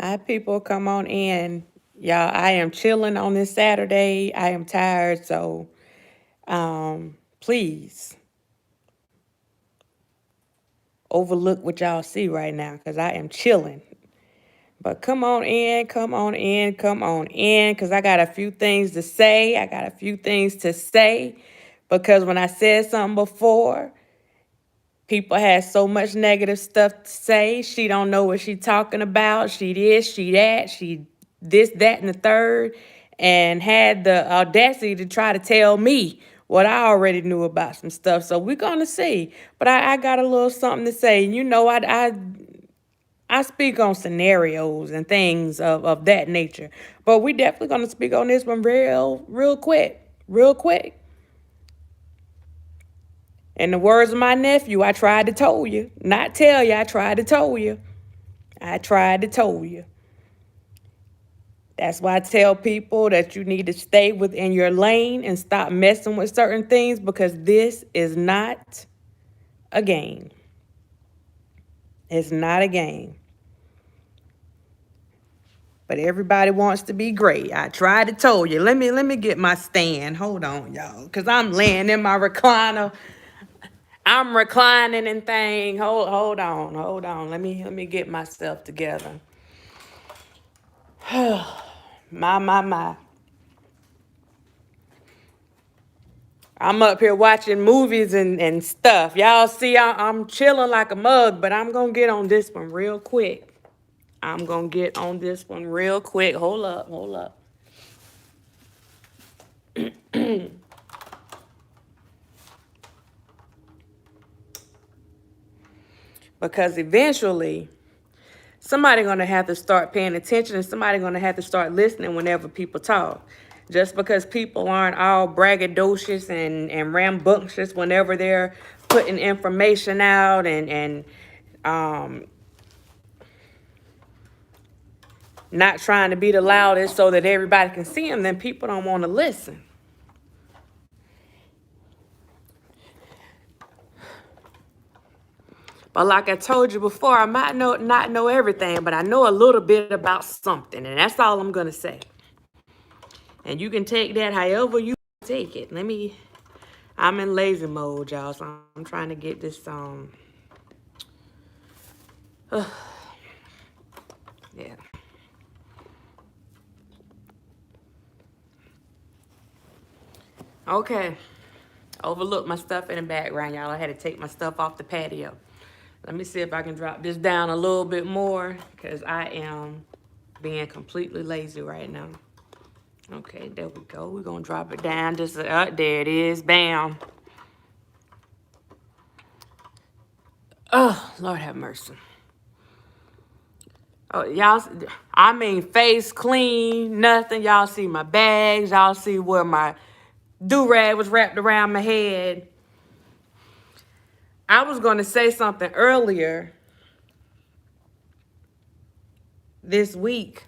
Hi, people, come on in. Y'all, I am chilling on this Saturday. I am tired, so please overlook what y'all see right now because I am chilling. But come on in, come on in, come on in because I got a few things to say. I got a few things to say because when I said something before, people had so much negative stuff to say. She don't know what she talking about. She this, she that, she this, that, and the third, and had the audacity to try to tell me what I already knew about some stuff. So we're gonna see. But I got a little something to say. You know, I speak on scenarios and things of that nature. But we definitely gonna speak on this one real quick. Real quick. In the words of my nephew, I tried to tell you. Not tell you, I tried to tell you. I tried to tell you. That's why I tell people that you need to stay within your lane and stop messing with certain things because this is not a game. It's not a game. But everybody wants to be great. I tried to tell you. Let me get my stand. Hold on, y'all. Cause I'm laying in my recliner. I'm reclining and thing. Hold on. Let me get myself together. My. I'm up here watching movies and stuff. Y'all see, I'm chilling like a mug, but I'm going to get on this one real quick. I'm going to get on this one real quick. Hold up. Because eventually, somebody going to have to start paying attention and somebody going to have to start listening whenever people talk. Just because people aren't all braggadocious and rambunctious whenever they're putting information out and um, not trying to be the loudest so that everybody can see them, then people don't want to listen. But like I told you before, I might not know everything, but I know a little bit about something, and that's all I'm gonna say. And you can take that however you take it. I'm in lazy mode, y'all, so I'm trying to get this yeah. Okay. Overlook my stuff in the background, y'all. I had to take my stuff off the patio. Let me see if I can drop this down a little bit more because I am being completely lazy right now. Okay, there we go. We're going to drop it down. Just there it is. Bam. Oh, Lord have mercy. Oh, y'all, I mean, face clean, nothing. Y'all see my bags. Y'all see where my do-rag was wrapped around my head. I was going to say something earlier this week,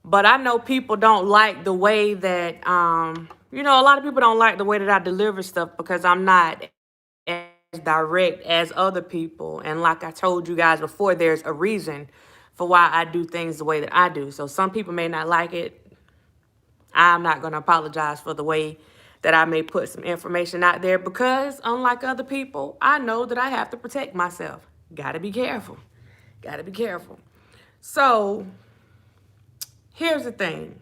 but I know people don't like the way that, a lot of people don't like the way that I deliver stuff because I'm not as direct as other people. And like I told you guys before, there's a reason for why I do things the way that I do. So some people may not like it. I'm not going to apologize for the way that I may put some information out there because unlike other people, I know that I have to protect myself. Gotta be careful. Gotta be careful. So here's the thing.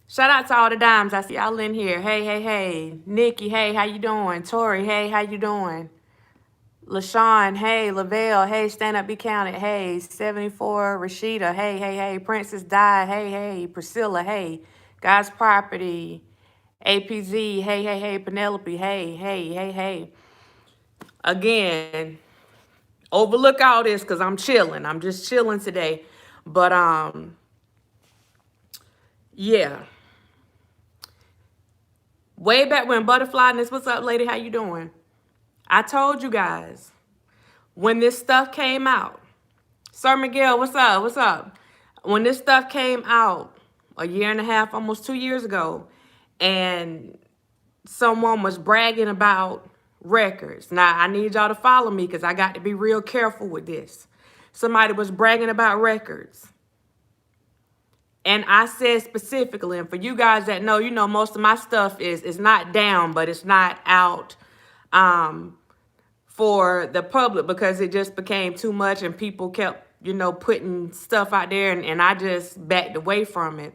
Shout out to all the dimes. I see y'all in here. Hey. Nikki, hey, how you doing? Tori, hey, how you doing? LaShawn, hey. Lavelle, hey. Stand Up, Be Counted, hey. 74, Rashida, hey. Princess Di, hey. Priscilla, hey. God's Property, APZ, hey. Penelope, hey. Again, overlook all this because I'm chilling. I'm just chilling today. But, yeah. Way back when Butterfly and this, what's up, lady? How you doing? I told you guys when this stuff came out. Sir Miguel, what's up? What's up? When this stuff came out a year and a half, almost 2 years ago, and someone was bragging about records. Now, I need y'all to follow me because I got to be real careful with this. somebody was bragging about records. And I said specifically, and for you guys that know, you know, most of my stuff is not down, but it's not out for the public because it just became too much and people kept, you know, putting stuff out there, and I just backed away from it.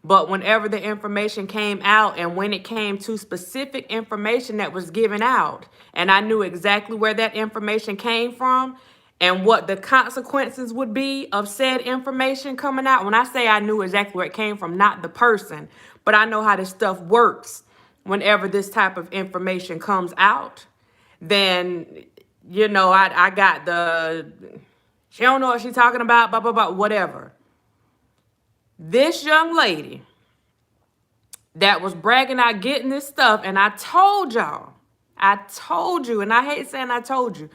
But whenever the information came out and when it came to specific information that was given out, and I knew exactly where that information came from and what the consequences would be of said information coming out. When I say I knew exactly where it came from, not the person, but I know how this stuff works whenever this type of information comes out, then, you know, I got the, she don't know what she's talking about, blah, blah, blah, whatever. This young lady that was bragging out getting this stuff, and I told y'all, I told you, and I hate saying I told you,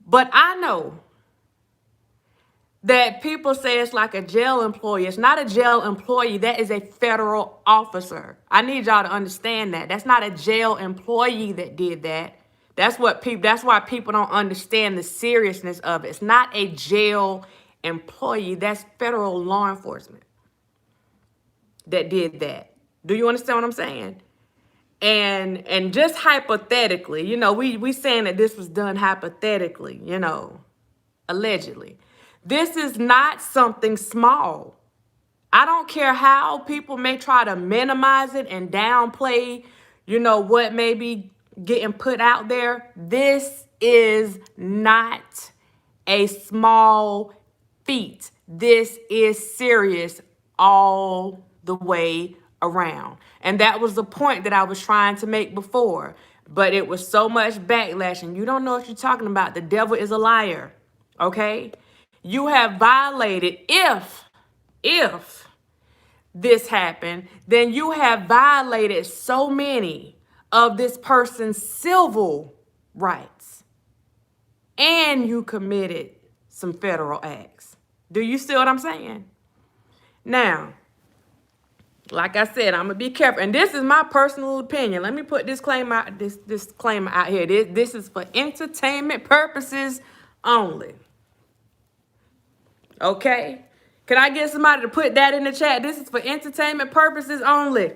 but I know that people say it's like a jail employee. It's not a jail employee. That is a federal officer. I need y'all to understand that. That's not a jail employee that did that. That's why people don't understand the seriousness of it. It's not a jail employee. That's federal law enforcement that did that. Do you understand what I'm saying? And just hypothetically, you know, we saying that this was done hypothetically, you know, allegedly. This is not something small. I don't care how people may try to minimize it and downplay, you know, what may be getting put out there. This is not a small feat. This is serious all the way around. And that was the point that I was trying to make before. But it was so much backlash, and you don't know what you're talking about. The devil is a liar, okay? You have violated, if this happened, then you have violated so many of this person's civil rights. And you committed some federal acts. Do you see what I'm saying? Now, like I said, I'm gonna be careful, and this is my personal opinion. Let me put this disclaimer out here. This is for entertainment purposes only. Okay? Can I get somebody to put that in the chat? This is for entertainment purposes only.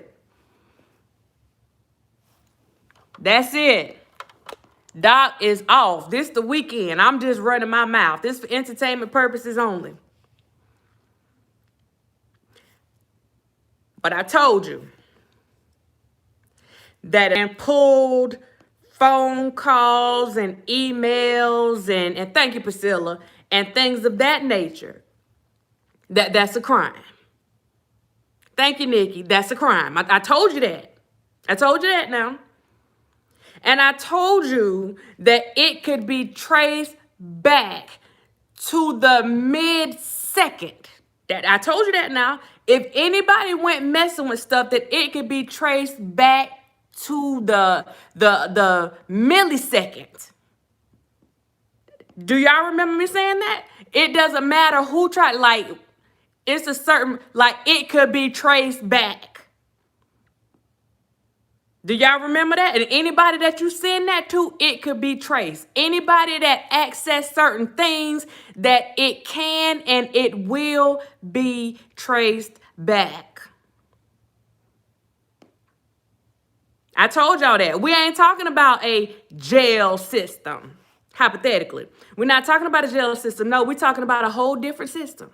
That's it. Doc is off. This the weekend. I'm just running my mouth. This is for entertainment purposes only. But I told you that and pulled phone calls and emails and thank you, Priscilla, and things of that nature. That's a crime. Thank you, Nikki. That's a crime. I told you that. I told you that now. And I told you that it could be traced back to the mid-second. That I told you that now. If anybody went messing with stuff, that it could be traced back to the millisecond. Do y'all remember me saying that? It doesn't matter who tried, like, it's a certain, like, it could be traced back. Do y'all remember that? And anybody that you send that to, it could be traced. Anybody that access certain things, that it can and it will be traced back. I told y'all that. We ain't talking about a jail system, hypothetically. We're not talking about a jail system. No, we're talking about a whole different system.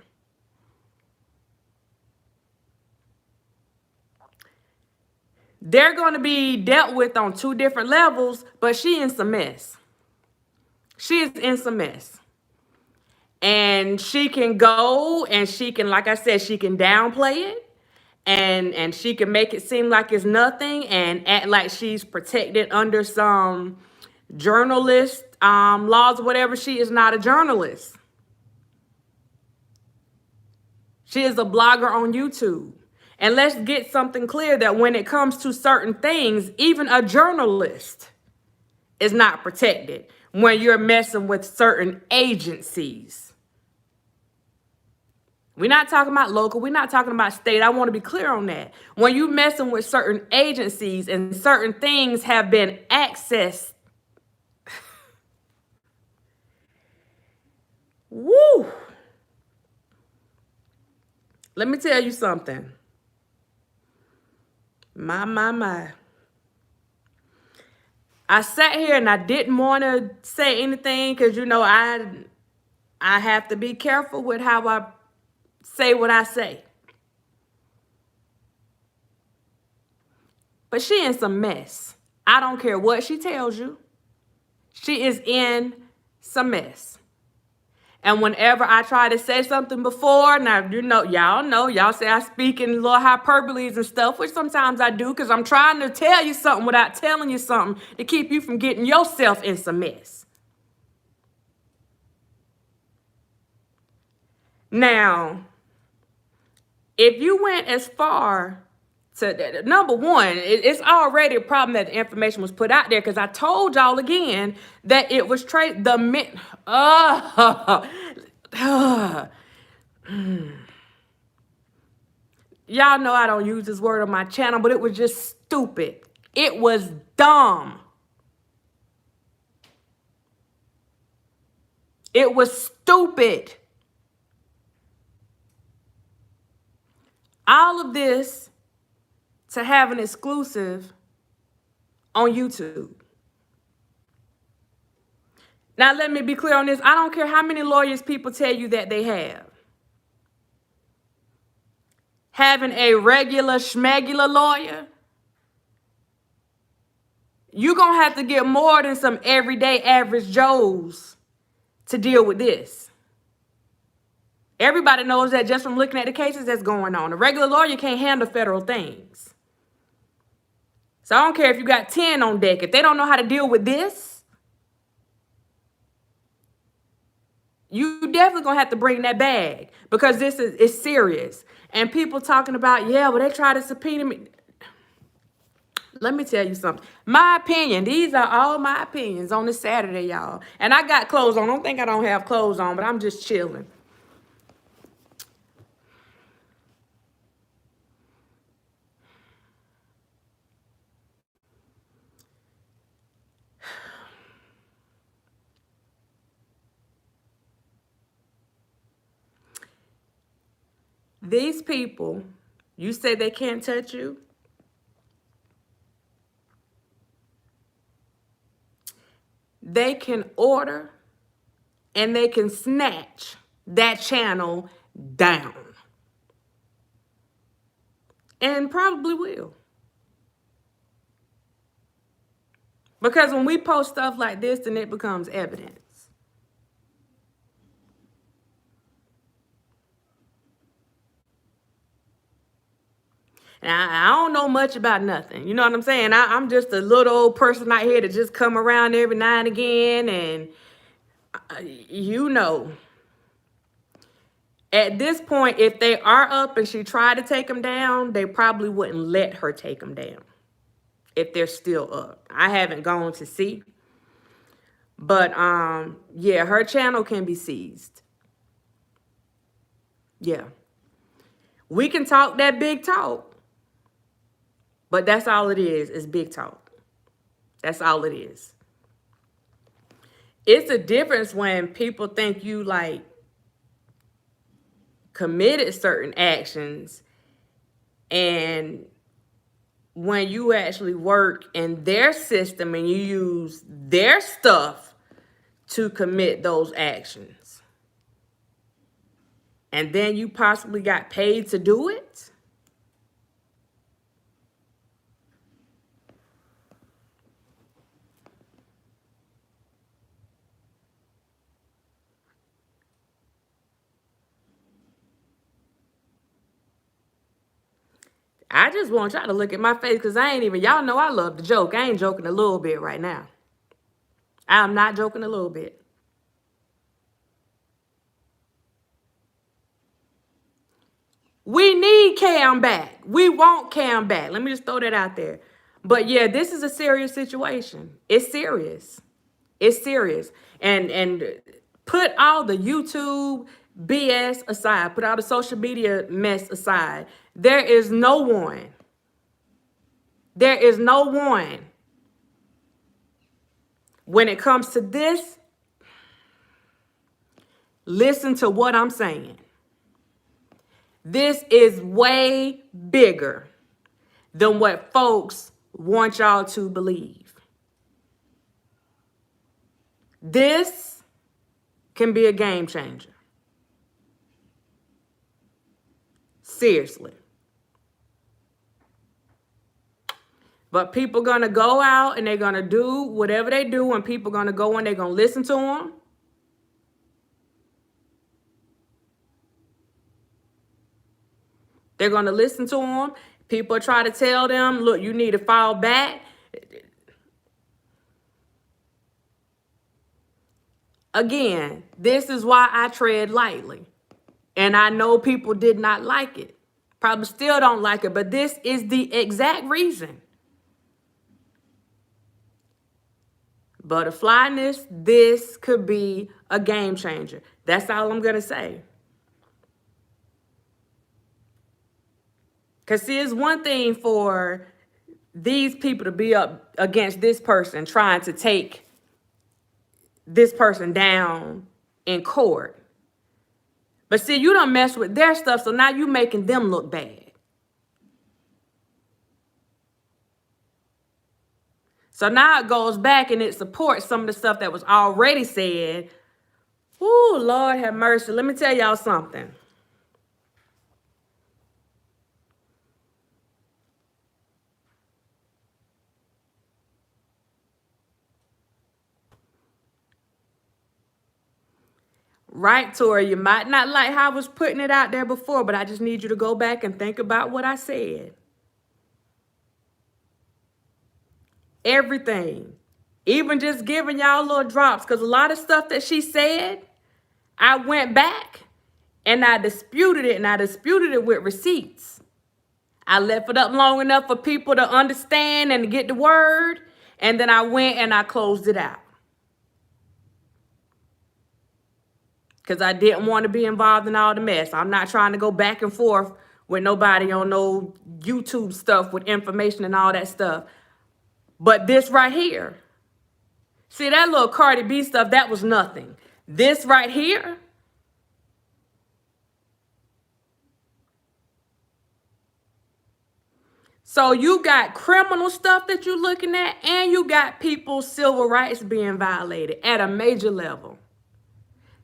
They're going to be dealt with on two different levels, but she in some mess. She is in some mess. And she can go and she can, like I said, she can downplay it. And she can make it seem like it's nothing and act like she's protected under some journalist laws or whatever. She is not a journalist. She is a blogger on YouTube. And let's get something clear that when it comes to certain things, even a journalist is not protected when you're messing with certain agencies. We're not talking about local. We're not talking about state. I want to be clear on that. When you're messing with certain agencies and certain things have been accessed. Woo! Let me tell you something. My. I sat here and I didn't want to say anything because, I have to be careful with how I say what I say. But she in some mess. I don't care what she tells you. She is in some mess. And whenever I try to say something before, now, y'all say I speak in little hyperboles and stuff, which sometimes I do because I'm trying to tell you something without telling you something to keep you from getting yourself in some mess. Now, if you went as far to, number one, it's already a problem that the information was put out there because I told y'all again that it was y'all know I don't use this word on my channel, but it was just stupid. It was dumb. It was stupid. All of this to have an exclusive on YouTube. Now, let me be clear on this. I don't care how many lawyers people tell you that they have. Having a regular schmegular lawyer, you're going to have to get more than some everyday average Joes to deal with this. Everybody knows that just from looking at the cases that's going on. A regular lawyer can't handle federal things. So I don't care if you got 10 on deck. If they don't know how to deal with this, you definitely going to have to bring that bag because this is serious. And people talking about, they try to subpoena me. Let me tell you something. My opinion, these are all my opinions on this Saturday, y'all. And I got clothes on. Don't think I don't have clothes on, but I'm just chilling. These people, you say they can't touch you. They can order and they can snatch that channel down. And probably will. Because when we post stuff like this, then it becomes evidence. And I don't know much about nothing. You know what I'm saying? I'm just a little old person out here that just come around every now and again. And, at this point, if they are up and she tried to take them down, they probably wouldn't let her take them down if they're still up. I haven't gone to see. But, her channel can be seized. Yeah. We can talk that big talk. But that's all it is big talk. That's all it is. It's a difference when people think you committed certain actions and when you actually work in their system and you use their stuff to commit those actions. And then you possibly got paid to do it. I just want y'all to look at my face because y'all know I love to joke. I ain't joking a little bit right now. I'm not joking a little bit. We need Cam back. We want Cam back. Let me just throw that out there. But yeah, this is a serious situation. It's serious. It's serious. And put all the YouTube BS aside. Put all the social media mess aside. There is no one. There is no one. When it comes to this, Listen to what I'm saying. This is way bigger than what folks want y'all to believe. This can be a game changer. Seriously. But people gonna go out and they're gonna do whatever they do, and people gonna go and they're gonna listen to them. They're gonna listen to them. People try to tell them, look, you need to fall back. Again, this is why I tread lightly. And I know people did not like it. Probably still don't like it, but this is the exact reason. Butterflyness, this could be a game changer. That's all I'm going to say. Because see, it's one thing for these people to be up against this person trying to take this person down in court. But see, you don't mess with their stuff, so now you making them look bad. So now it goes back and it supports some of the stuff that was already said. Ooh, Lord have mercy. Let me tell y'all something. Right, Tori, you might not like how I was putting it out there before, but I just need you to go back and think about what I said. Everything. Even just giving y'all little drops, because a lot of stuff that she said, I went back and I disputed it, and I disputed it with receipts. I left it up long enough for people to understand and to get the word, and then I went and I closed it out. Because I didn't want to be involved in all the mess. I'm not trying to go back and forth with nobody on no YouTube stuff with information and all that stuff. But this right here, see that little Cardi B stuff, that was nothing. This right here, so you got criminal stuff that you're looking at, and you got people's civil rights being violated at a major level.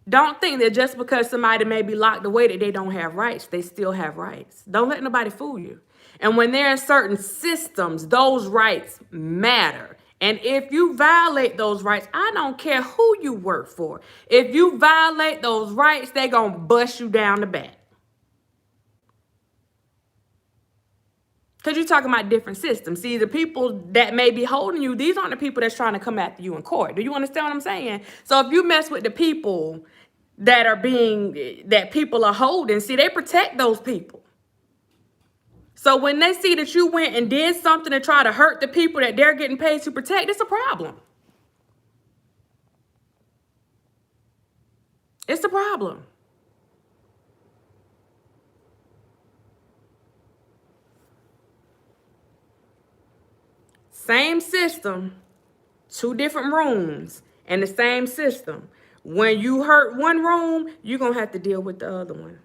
Don't think that just because somebody may be locked away that they don't have rights. They still have rights. Don't let nobody fool you. And when they're in certain systems, those rights matter. And if you violate those rights, I don't care who you work for. If you violate those rights, they're going to bust you down the back. Because you're talking about different systems. See, the people that may be holding you, these aren't the people that's trying to come after you in court. Do you understand what I'm saying? So if you mess with the people that people are holding, see, they protect those people. So when they see that you went and did something to try to hurt the people that they're getting paid to protect, it's a problem. It's a problem. Same system, two different rooms, and the same system. When you hurt one room, you're going to have to deal with the other one.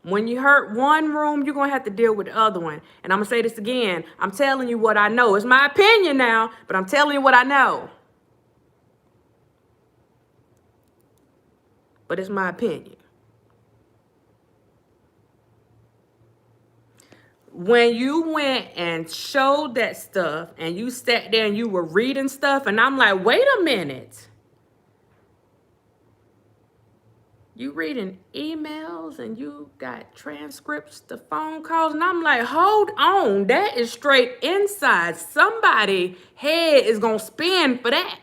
When you hurt one room, you're going to have to deal with the other one. And I'm going to say this again. I'm telling you what I know. It's my opinion now, but I'm telling you what I know. But it's my opinion. When you went and showed that stuff and you sat there and you were reading stuff, and I'm like, wait a minute. You reading emails and you got transcripts to phone calls, and I'm like, hold on, that is straight inside. Somebody's head is going to spin for that.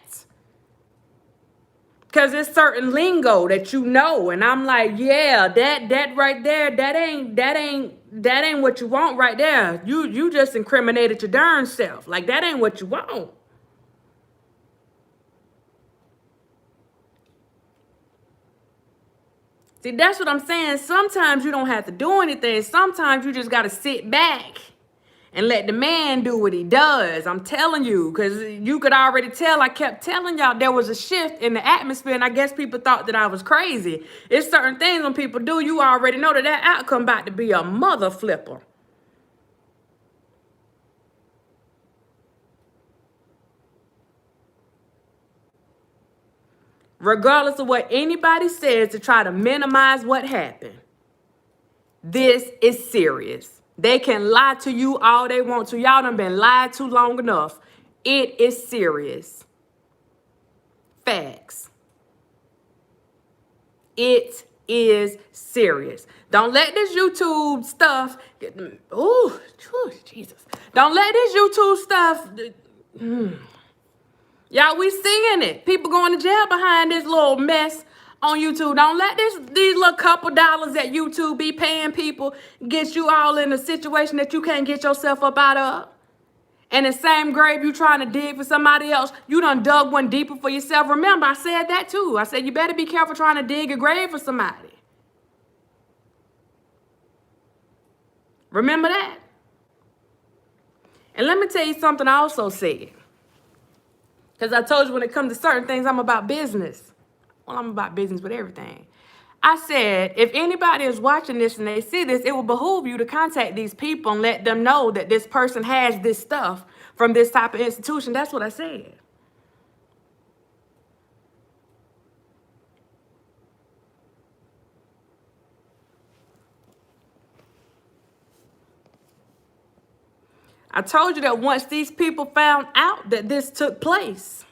Because it's certain lingo that you know, and I'm like, yeah, that right there, that ain't what you want right there. You just incriminated your darn self. Like, that ain't what you want. See, that's what I'm saying. Sometimes you don't have to do anything. Sometimes you just got to sit back and let the man do what he does. I'm telling you, because you could already tell. I kept telling y'all there was a shift in the atmosphere, and I guess people thought that I was crazy. It's certain things when people do, you already know that outcome about to be a mother flipper. Regardless of what anybody says to try to minimize what happened, this is serious. They can lie to you all they want to. Y'all done been lied to long enough. It is serious. Facts. It is serious. Don't let this YouTube stuff get, ooh, Jesus. Don't let this YouTube stuff, y'all, we seeing it. People going to jail behind this little mess on YouTube. Don't let these little couple dollars that YouTube be paying people get you all in a situation that you can't get yourself up out of. And the same grave you trying to dig for somebody else, you done dug one deeper for yourself. Remember, I said that too. I said you better be careful trying to dig a grave for somebody. Remember that? And let me tell you something I also said. Because I told you when it comes to certain things, I'm about business. Well, I'm about business with everything. I said, if anybody is watching this and they see this, it will behoove you to contact these people and let them know that this person has this stuff from this type of institution. That's what I said. I told you that once these people found out that this took place,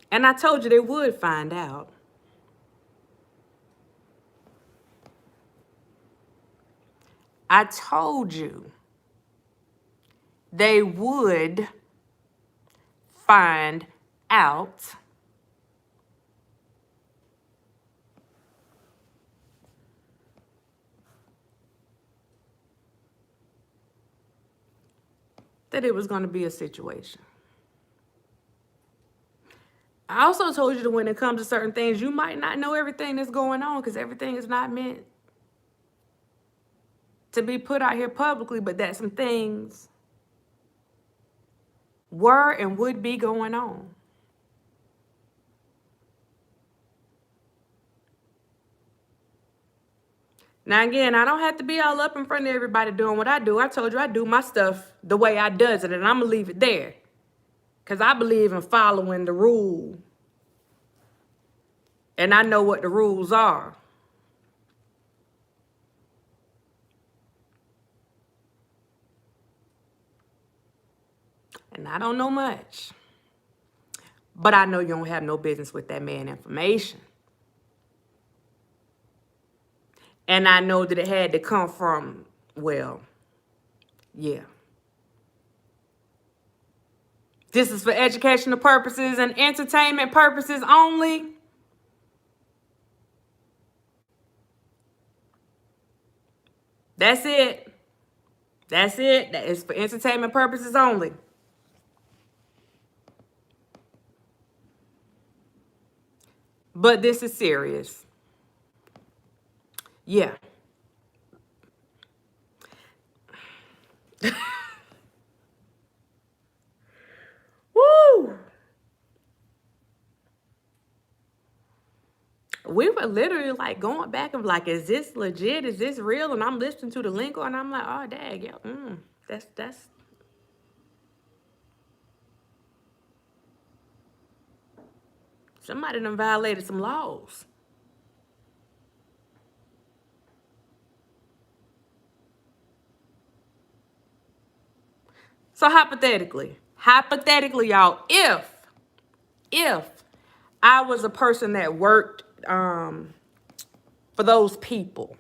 and I told you they would find out. I told you they would find out. That it was going to be a situation. I also told you that when it comes to certain things, you might not know everything that's going on because everything is not meant to be put out here publicly, but that some things were and would be going on. Now, again, I don't have to be all up in front of everybody doing what I do. I told you I do my stuff the way I does it, and I'm going to leave it there because I believe in following the rule, and I know what the rules are. And I don't know much, but I know you don't have no business with that man information. And I know that it had to come from, well, yeah. This is for educational purposes and entertainment purposes only. That's it. That's it. That is for entertainment purposes only. But this is serious. Yeah. Woo! We were literally like going back and like, is this legit? Is this real? And I'm listening to the lingo and I'm like, oh, dang, yeah, that's. Somebody done violated some laws. So hypothetically, y'all, if I was a person that worked for those people,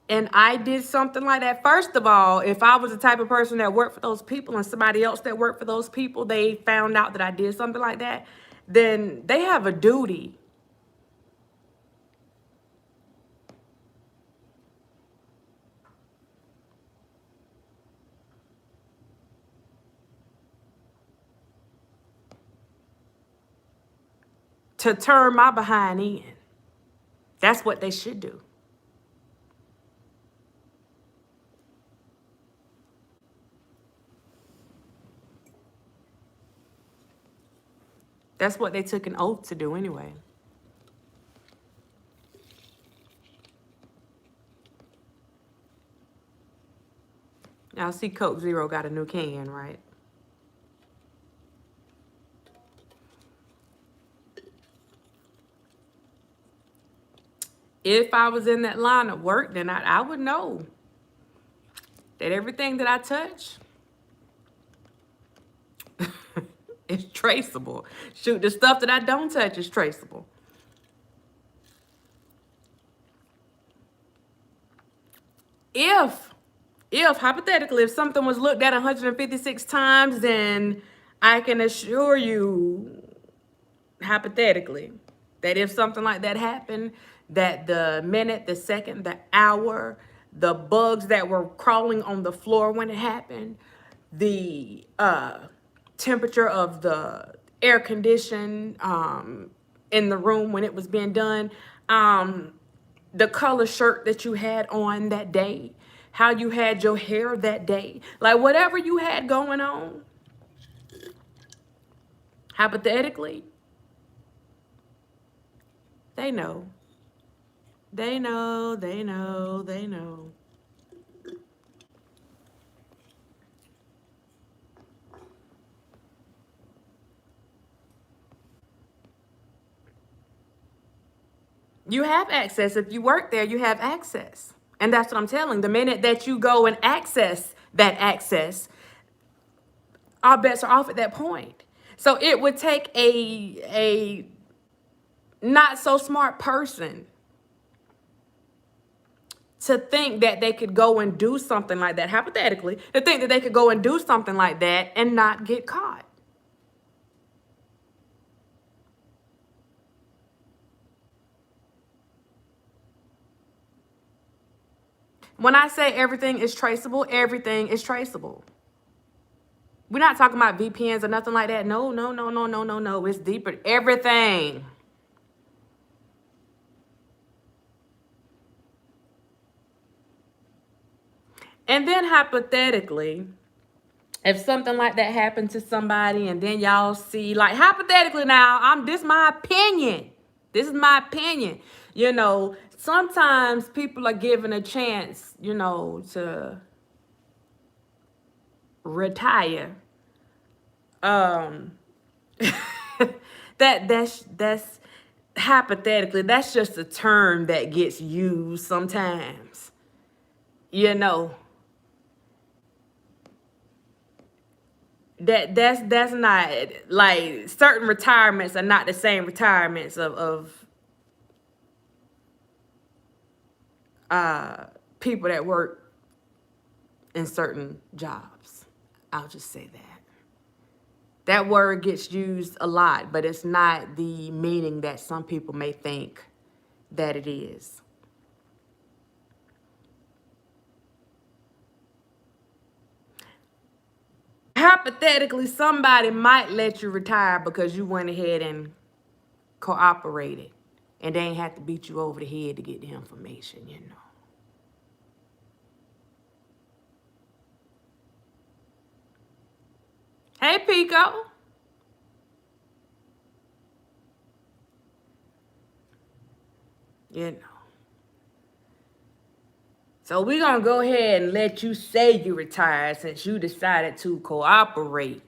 and I did something like that, first of all, if I was the type of person that worked for those people and somebody else that worked for those people, they found out that I did something like that, then they have a duty to turn my behind in. That's what they should do. That's what they took an oath to do anyway. Now, see, Coke Zero got a new can, right? If I was in that line of work, then I would know that everything that I touch is traceable. Shoot, the stuff that I don't touch is traceable. If hypothetically, if something was looked at 156 times, then I can assure you, hypothetically, that if something like that happened, that the minute, the second, the hour, the bugs that were crawling on the floor when it happened, the temperature of the air condition in the room when it was being done, the color shirt that you had on that day, how you had your hair that day, like whatever you had going on, hypothetically, they know. They know, they know, they know. You have access. If you work there, you have access. And that's what I'm telling. The minute that you go and access that access, our bets are off at that point. So it would take a not so smart person to think that they could go and do something like that, hypothetically, to think that they could go and do something like that and not get caught. When I say everything is traceable, everything is traceable. We're not talking about VPNs or nothing like that. No, no, no, no, no, no, no. It's deeper. Everything. And then hypothetically, if something like that happened to somebody and then y'all see, like hypothetically now, this is my opinion. This is my opinion. You know, sometimes people are given a chance, you know, to retire. That's hypothetically, that's just a term that gets used sometimes. You know, that's not, like, certain retirements are not the same retirements of people that work in certain jobs. I'll just say that. That word gets used a lot, but it's not the meaning that some people may think that it is. Hypothetically, somebody might let you retire because you went ahead and cooperated, and they ain't have to beat you over the head to get the information, you know. Hey, Pico. You know. So we're going to go ahead and let you say you retired since you decided to cooperate.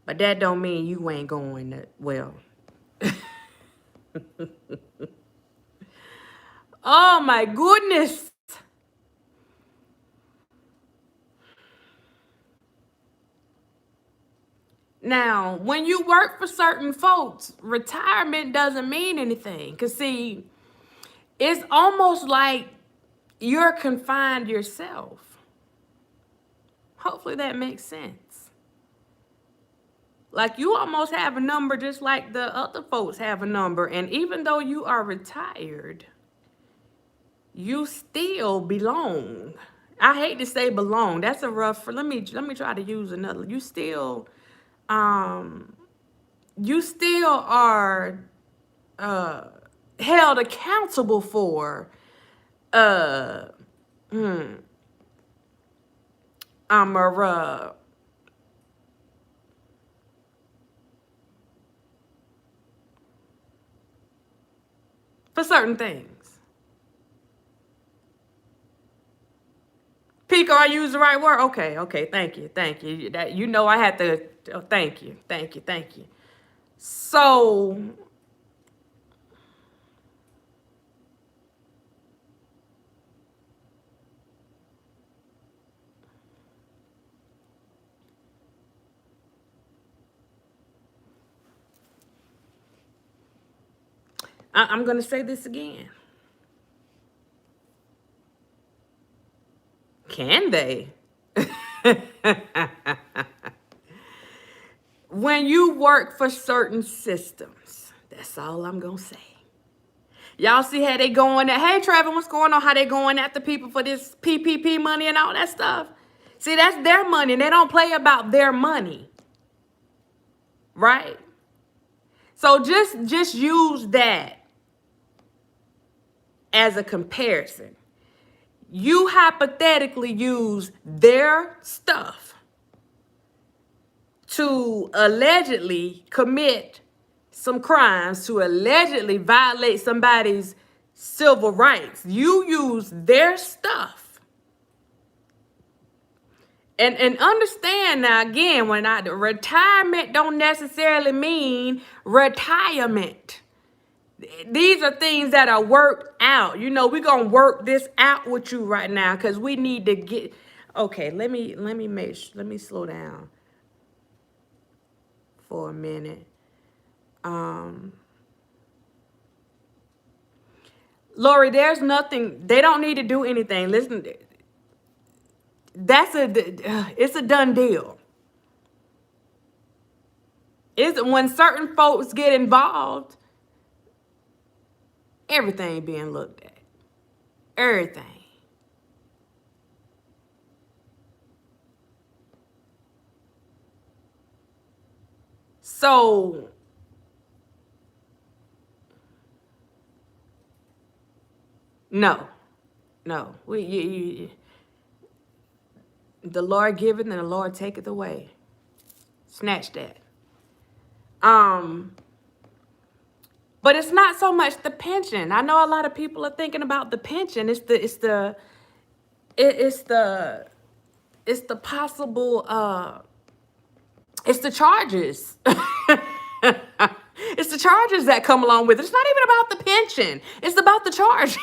But that don't mean you ain't going to, well. Oh, my goodness. Now, when you work for certain folks, retirement doesn't mean anything. Because, see, it's almost like you're confined yourself. Hopefully that makes sense. Like, you almost have a number just like the other folks have a number. And even though you are retired, you still belong. I hate to say belong. That's a rough, let me try to use another. You still um, you still are held accountable for uh, or for certain things. Pico, I use the right word? Okay, thank you. That, you know I had to, oh, thank you. So, I'm going to say this again. Can they? When you work for certain systems, that's all I'm going to say. Y'all see how they going at, hey, Trevor, what's going on? How they going after people for this PPP money and all that stuff? See, that's their money, and they don't play about their money, right? So just use that as a comparison. You hypothetically use their stuff to allegedly commit some crimes, to allegedly violate somebody's civil rights. You use their stuff. And understand now, again, retirement don't necessarily mean retirement. These are things that are worked out. You know, we're going to work this out with you right now because we need to get, okay, let me slow down for a minute. Lori, there's nothing, they don't need to do anything. Listen, it's a done deal. It's when certain folks get involved, everything being looked at. Everything. So, no. The Lord giveth and the Lord taketh away. Snatch that. But it's not so much the pension. I know a lot of people are thinking about the pension. It's the possible it's the charges. It's the charges that come along with it. It's not even about the pension. It's about the charges.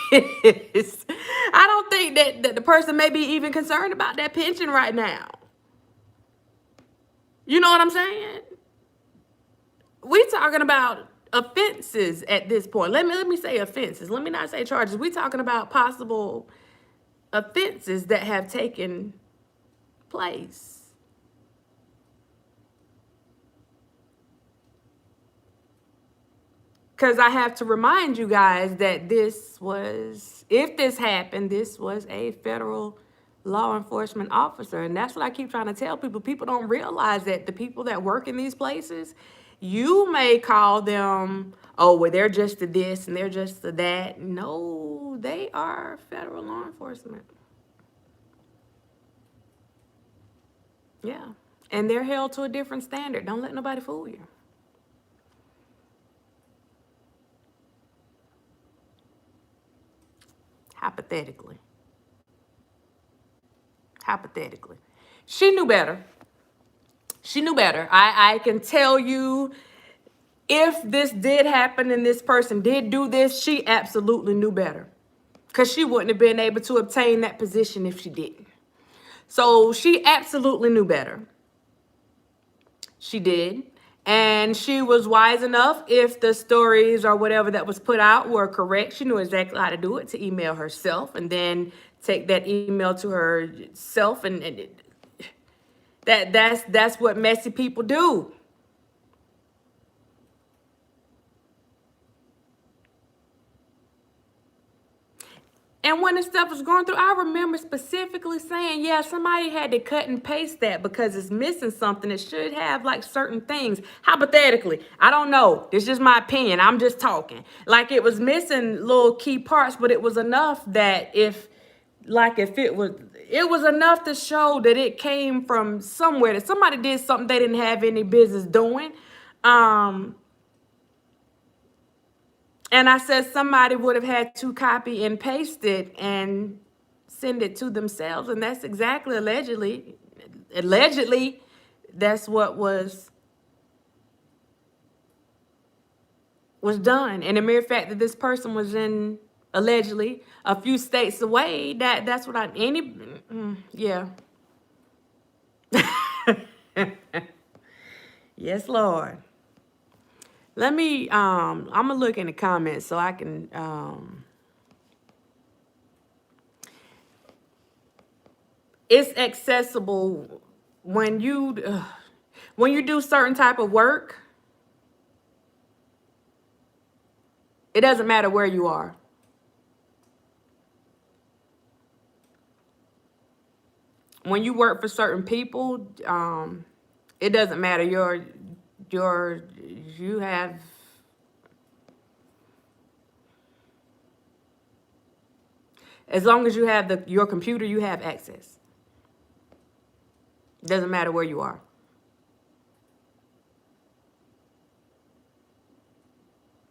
I don't think that the person may be even concerned about that pension right now. You know what I'm saying? We talking about offenses at this point. Let me say offenses. Let me not say charges. We talking about possible offenses that have taken place. Because I have to remind you guys that if this happened, this was a federal law enforcement officer. And that's what I keep trying to tell people. People don't realize that the people that work in these places, you may call them, oh, well, they're just to this and they're just to that. No, they are federal law enforcement. Yeah. And they're held to a different standard. Don't let nobody fool you. Hypothetically. She knew better. I can tell you, if this did happen and this person did do this, she absolutely knew better. Because she wouldn't have been able to obtain that position if she didn't. So she absolutely knew better. She did. And she was wise enough, if the stories or whatever that was put out were correct, she knew exactly how to do it, to email herself and then take that email to herself. And that's what messy people do. And when the stuff was going through, I remember specifically saying, yeah, somebody had to cut and paste that because it's missing something. It should have like certain things. Hypothetically, I don't know. It's just my opinion. I'm just talking. Like it was missing little key parts, but it was enough that if it was enough to show that it came from somewhere, that somebody did something they didn't have any business doing. And I said somebody would have had to copy and paste it and send it to themselves. And that's exactly allegedly, that's what was done. And the mere fact that this person was in allegedly a few states away, that's what yeah. Yes, Lord. Let me, I'm gonna look in the comments so I can, it's accessible when you do certain type of work. It doesn't matter where you are. When you work for certain people, it doesn't matter. You have, as long as you have your computer, you have access. Doesn't matter where you are.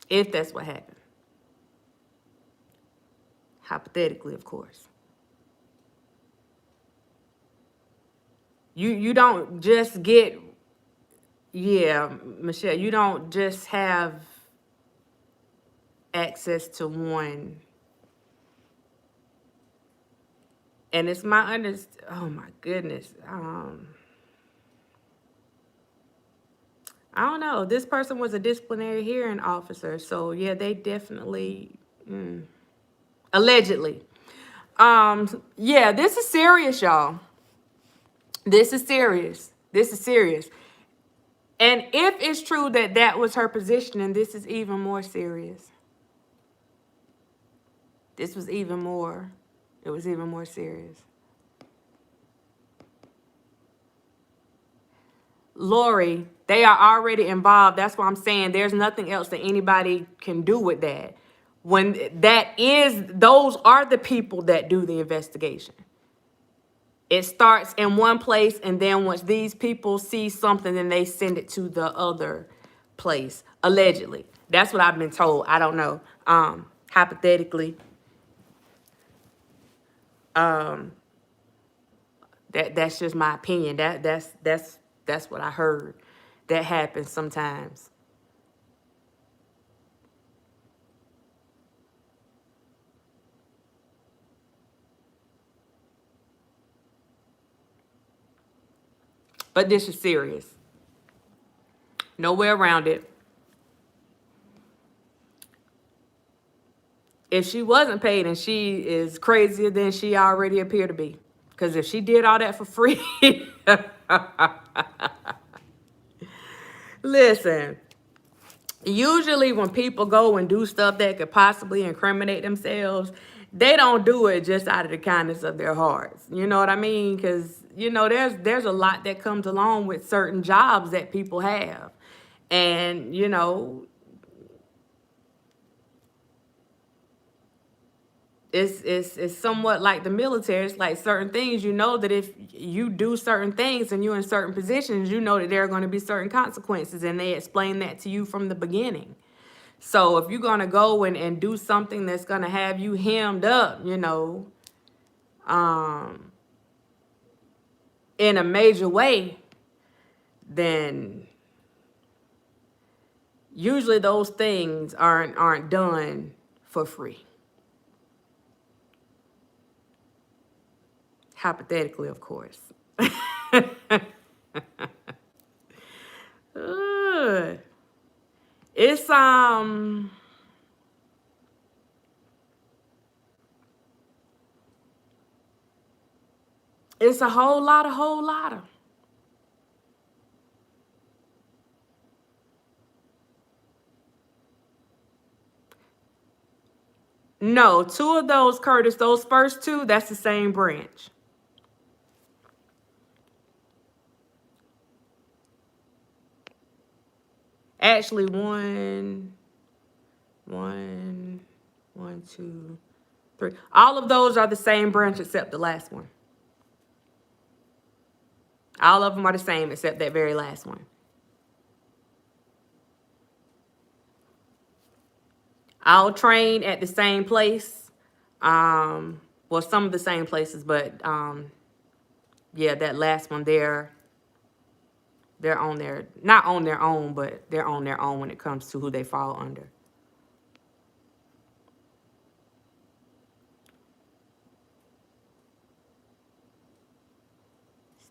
If that's what happened. Hypothetically, of course. You don't just get, yeah, Michelle, you don't just have access to one. And it's my oh my goodness. I don't know. This person was a disciplinary hearing officer. So yeah, they definitely, allegedly. Yeah, this is serious, y'all. This is serious. This is serious. And if it's true that that was her position, and this is even more serious. This was even more, it was even more serious. Lori, they are already involved. That's why I'm saying there's nothing else that anybody can do with that. Those are the people that do the investigation. It starts in one place, and then once these people see something, then they send it to the other place, allegedly. That's what I've been told. I don't know. Hypothetically, that's just my opinion. That's what I heard. That happens sometimes. But this is serious. No way around it. If she wasn't paid, and she is crazier than she already appeared to be. Because if she did all that for free, listen, usually when people go and do stuff that could possibly incriminate themselves, they don't do it just out of the kindness of their hearts. You know what I mean? Because, there's a lot that comes along with certain jobs that people have. And, it's somewhat like the military. It's like certain things, that if you do certain things and you're in certain positions, that there are going to be certain consequences, and they explain that to you from the beginning. So if you're going to go and do something that's going to have you hemmed up, in a major way, then usually those things aren't done for free. Hypothetically, of course. It's it's a whole lot of. No, two of those, Curtis, those first two, that's the same branch. Actually, one, 2, 3. All of those are the same branch except the last one. All of them are the same except that very last one. I'll train at the same place. Well, some of the same places, but yeah, that last one they're on their, not on their own, but they're on their own when it comes to who they fall under.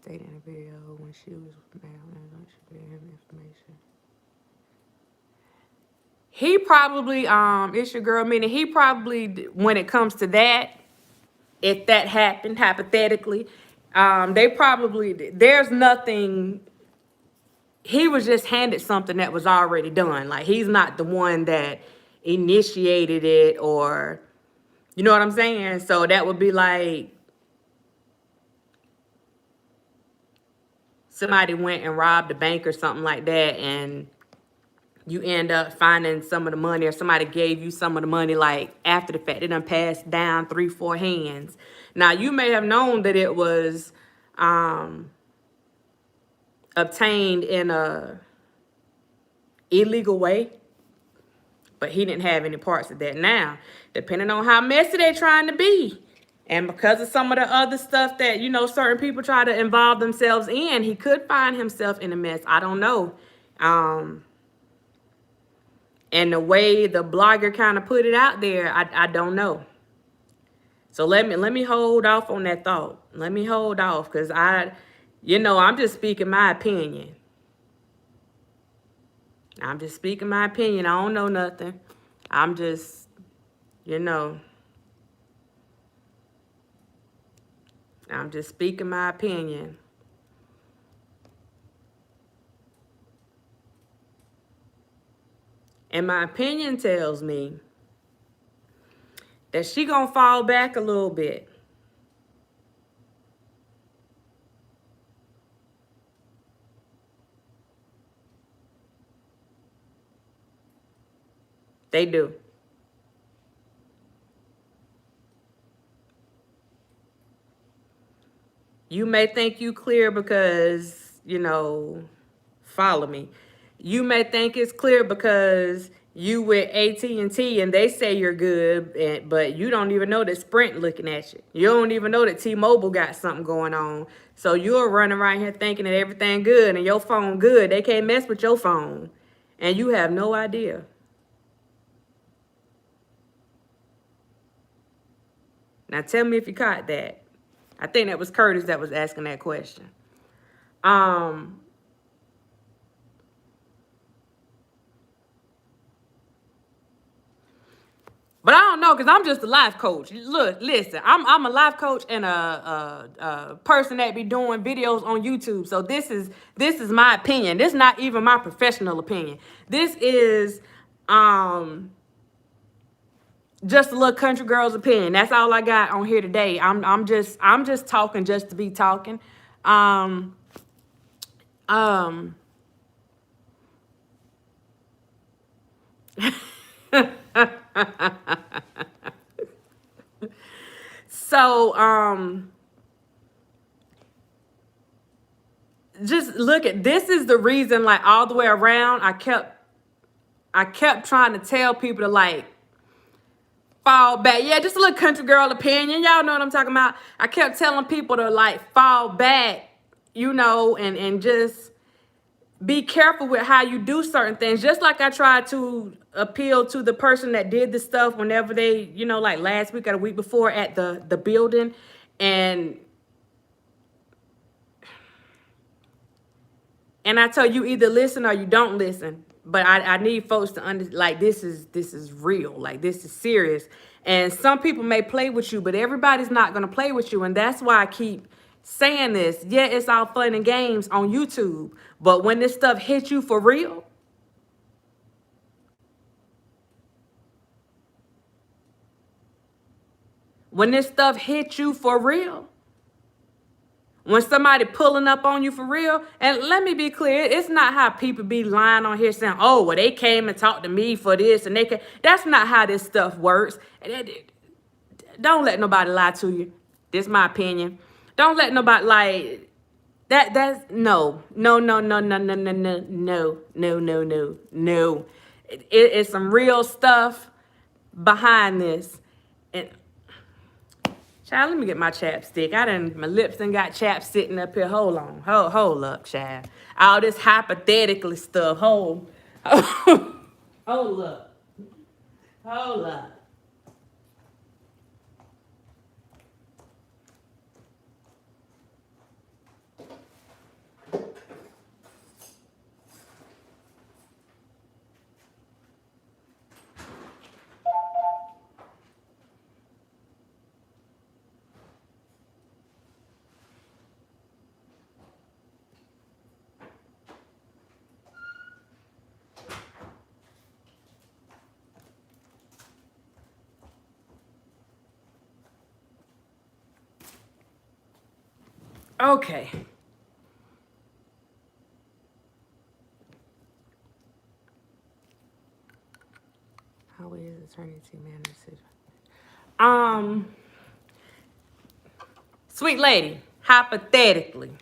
Stated in a video when she was mailing, she gave him information. He probably, it's your girl, meaning he probably, when it comes to that, if that happened, hypothetically, they probably, there's nothing, he was just handed something that was already done. Like, he's not the one that initiated it, or, you know what I'm saying? So that would be like somebody went and robbed a bank or something like that, and you end up finding some of the money, or somebody gave you some of the money, like, after the fact. It done passed down 3, 4 hands. Now, you may have known that it was obtained in a illegal way, but he didn't have any parts of that. Now, depending on how messy they're trying to be, and because of some of the other stuff that, you know, certain people try to involve themselves in, he could find himself in a mess. I don't know. And the way the blogger kind of put it out there, I don't know. So let me hold off on that thought. Let me hold off, because I'm just speaking my opinion. I'm just speaking my opinion. I don't know nothing. I'm just, I'm just speaking my opinion. And my opinion tells me that she gonna fall back a little bit. They do. You may think you clear because, follow me. You may think it's clear because you with AT&T and they say you're good, but you don't even know that Sprint looking at you. You don't even know that T-Mobile got something going on. So you're running around here thinking that everything good and your phone good. They can't mess with your phone. And you have no idea. Now tell me if you caught that. I think that was Curtis that was asking that question. But I don't know, because I'm just a life coach. Look, listen, I'm a life coach and a person that be doing videos on YouTube. So this is my opinion. This is not even my professional opinion. This is just a little country girl's opinion. That's all I got on here today. I'm just talking just to be talking. So, just look at, this is the reason, like, all the way around, I kept trying to tell people to, like, fall back. Yeah, just a little country girl opinion. Y'all know what I'm talking about. I kept telling people to, like, fall back, and just be careful with how you do certain things. Just like I tried to appeal to the person that did the stuff whenever they, like last week or the week before at the building. And I tell you, either listen or you don't listen. But I need folks to understand, like, this is real. Like, this is serious. And some people may play with you, but everybody's not going to play with you. And that's why I keep saying this. Yeah, it's all fun and games on YouTube. But when this stuff hits you for real, when this stuff hit you for real, when somebody pulling up on you for real, and let me be clear, it's not how people be lying on here saying, oh, well, they came and talked to me for this, and they came. That's not how this stuff works. Don't let nobody lie to you. This is my opinion. Don't let nobody like that. That's no. It's some real stuff behind this. And child, let me get my chapstick. My lips done got chap sitting up here. Hold on. Hold up, child. All this hypothetically stuff. Hold up. Hold up. Okay. How is eternity manager? Sweet lady, hypothetically,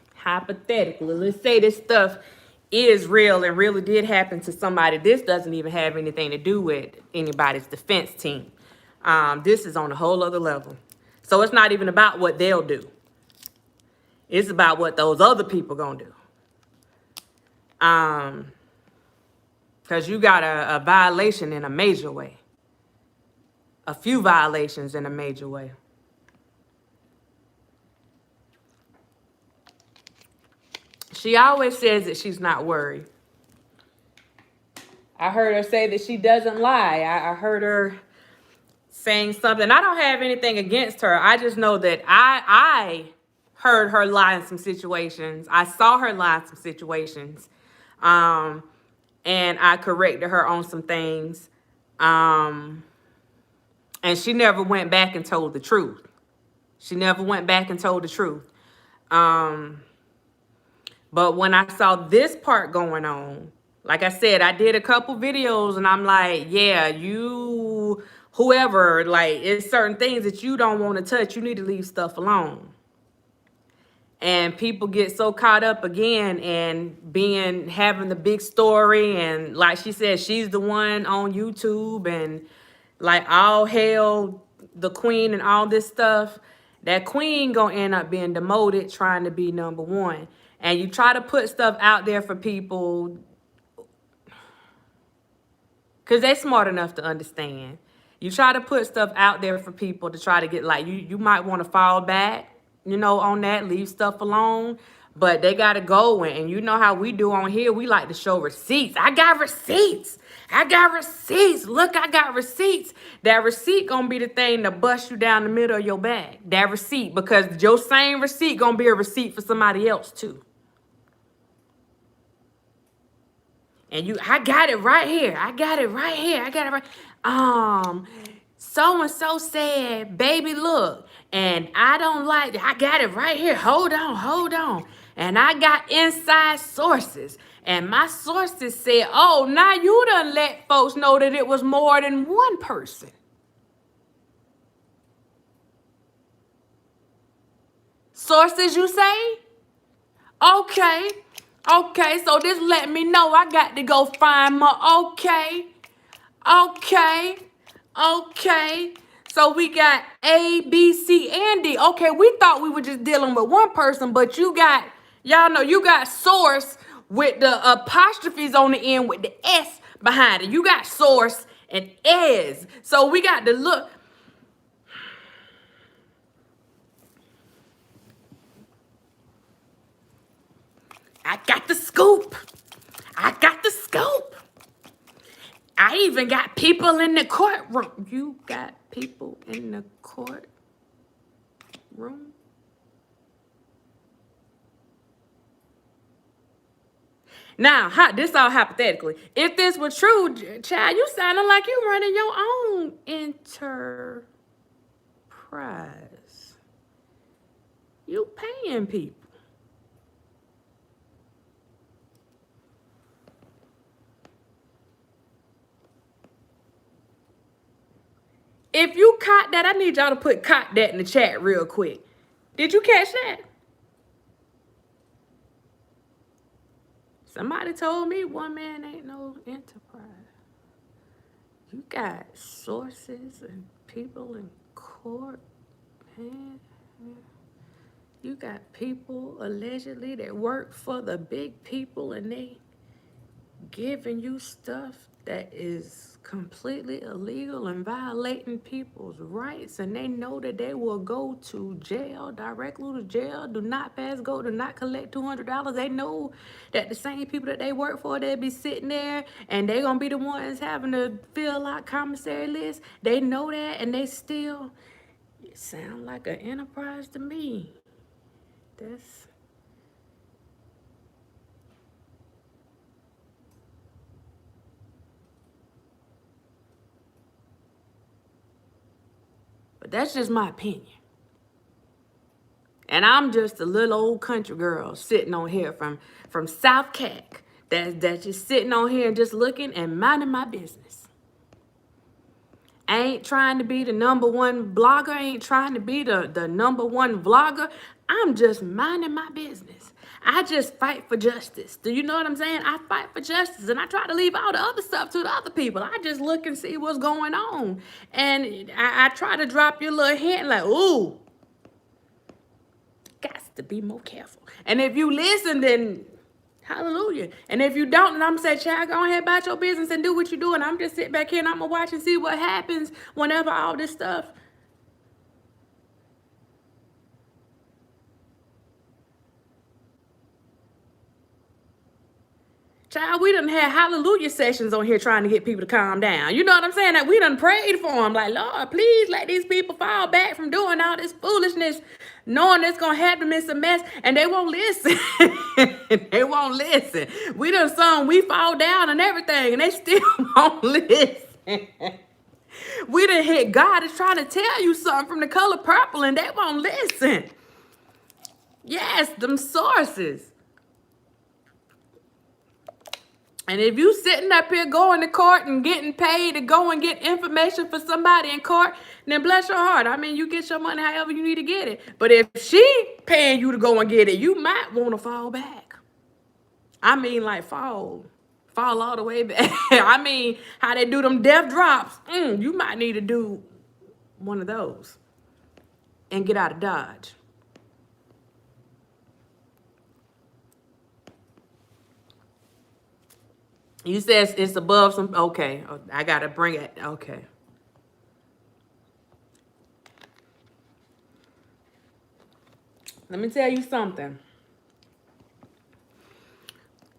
let's say this stuff is real and really did happen to somebody. This doesn't even have anything to do with anybody's defense team. This is on a whole other level. So it's not even about what they'll do. It's about what those other people gonna do. Because you got a violation in a major way. A few violations in a major way. She always says that she's not worried. I heard her say that she doesn't lie. I heard her saying something. I don't have anything against her. I just know that I heard her lie in some situations. I saw her lie in some situations. And I corrected her on some things. And she never went back and told the truth. She never went back and told the truth. But when I saw this part going on, like I said, I did a couple videos and I'm like, yeah, you, whoever, like, it's certain things that you don't want to touch. You need to leave stuff alone. And people get so caught up again in having the big story. And like she said, she's the one on YouTube and like all hail the queen and all this stuff. That queen gonna end up being demoted trying to be number one. And you try to put stuff out there for people because they're smart enough to understand. You try to put stuff out there for people to try to get like, you might want to fall back, you know, on that, leave stuff alone. But they got to go. And you know how we do on here. We like to show receipts. I got receipts. Look, I got receipts. That receipt going to be the thing to bust you down the middle of your bag. That receipt. Because your same receipt going to be a receipt for somebody else too. And I got it right here. So-and-so said, baby, look. And I don't like it. I got it right here. Hold on. And I got inside sources. And my sources said, oh, now you done let folks know that it was more than one person. Sources, you say? Okay, so this let me know I got to go find my, okay. So we got A, B, C, and D. Okay, we thought we were just dealing with one person, but you got, y'all know, you got source with the apostrophes on the end with the S behind it. You got source and S. So we got to look. I got the scoop. I even got people in the courtroom. You got people in the courtroom? Now, this all hypothetically. If this were true, child, you sounding like you running your own enterprise. enterprise. You paying people. If you caught that, I need y'all to put "caught that" in the chat real quick. Did you catch that? Somebody told me one man ain't no enterprise. You got sources and people in court, man. You got people allegedly that work for the big people and they giving you stuff that is completely illegal and violating people's rights, and they know that they will go to jail, directly to jail, do not pass go, do not collect $200. They know that the same people that they work for, they'll be sitting there and they gonna be the ones having to fill out commissary lists. They know that, and they still, it sound like an enterprise to me. That's But that's just my opinion. And I'm just a little old country girl sitting on here from South Cac that's just sitting on here and just looking and minding my business. I ain't trying to be the #1 blogger. I ain't trying to be the #1 vlogger. I'm just minding my business. I just fight for justice. Do you know what I'm saying? I fight for justice, and I try to leave all the other stuff to the other people. I just look and see what's going on. And I try to drop your little hint like, ooh, got to be more careful. And if you listen, then hallelujah. And if you don't, then I'm going to say, child, go ahead about your business and do what you do. And I'm just sit back here and I'm going to watch and see what happens whenever all this stuff. Child, we done had hallelujah sessions on here trying to get people to calm down. You know what I'm saying? That we done prayed for them. Like, Lord, please let these people fall back from doing all this foolishness, knowing it's going to have them in some mess, and they won't listen. They won't listen. We done sung "We Fall Down" and everything, and they still won't listen. We done hit God is trying to tell you something from The Color Purple, and they won't listen. Yes, them sources. And if you sitting up here going to court and getting paid to go and get information for somebody in court, then bless your heart. I mean, you get your money however you need to get it. But if she paying you to go and get it, you might want to fall back. I mean, like fall all the way back. I mean, how they do them death drops. You might need to do one of those and get out of Dodge. You said it's above some, okay. I got to bring it, okay. Let me tell you something.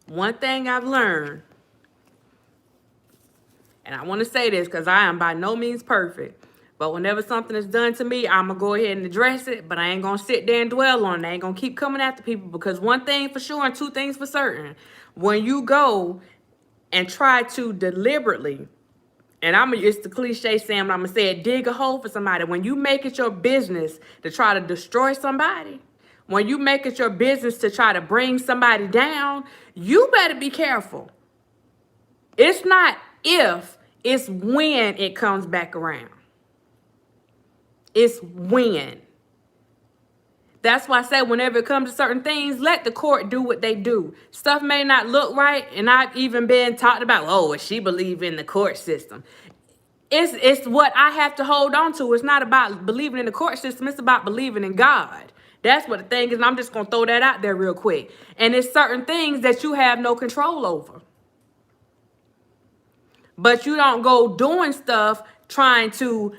One thing I've learned, and I want to say this because I am by no means perfect, but whenever something is done to me, I'm going to go ahead and address it, but I ain't going to sit there and dwell on it. I ain't going to keep coming after people, because one thing for sure and two things for certain. When you go and try to deliberately, and it's the cliche saying, but I'm going to say it, dig a hole for somebody. When you make it your business to try to destroy somebody, when you make it your business to try to bring somebody down, you better be careful. It's not if, it's when it comes back around. It's when. That's why I say whenever it comes to certain things, let the court do what they do. Stuff may not look right, and I've even been talked about, well, she believe in the court system. It's what I have to hold on to. It's not about believing in the court system. It's about believing in God. That's what the thing is, and I'm just going to throw that out there real quick. And it's certain things that you have no control over. But you don't go doing stuff trying to,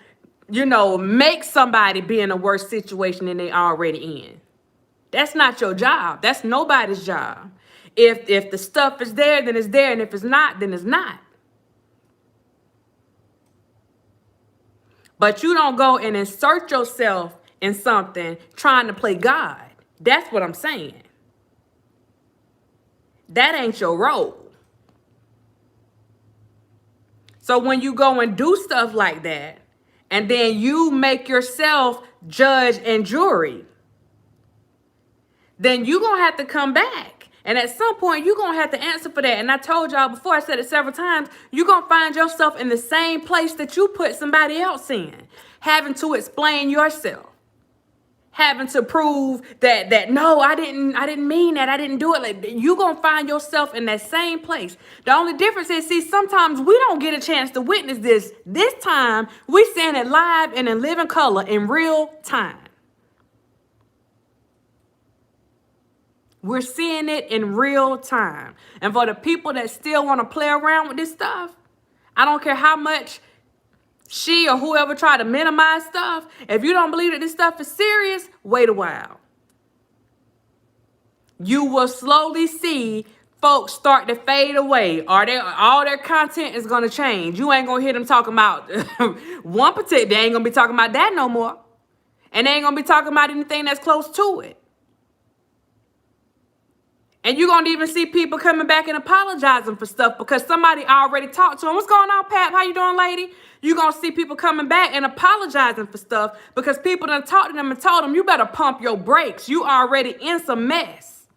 make somebody be in a worse situation than they already in. That's not your job. That's nobody's job. If the stuff is there, then it's there. And if it's not, then it's not. But you don't go and insert yourself in something trying to play God. That's what I'm saying. That ain't your role. So when you go and do stuff like that, and then you make yourself judge and jury, then you're going to have to come back. And at some point, you're going to have to answer for that. And I told y'all before, I said it several times, you're going to find yourself in the same place that you put somebody else in, having to explain yourself, having to prove that no, I didn't mean that, I didn't do it. Like, you're going to find yourself in that same place. The only difference is, see, sometimes we don't get a chance to witness this. This time, we seeing it live and in living color in real time. We're seeing it in real time. And for the people that still want to play around with this stuff, I don't care how much she or whoever try to minimize stuff. If you don't believe that this stuff is serious, wait a while. You will slowly see folks start to fade away. All their content is going to change. You ain't going to hear them talking about one particular. They ain't going to be talking about that no more. And they ain't going to be talking about anything that's close to it. And you're going to even see people coming back and apologizing for stuff because somebody already talked to them. What's going on, Pat? How you doing, lady? You're going to see people coming back and apologizing for stuff because people done talked to them and told them, you better pump your brakes. You already in some mess.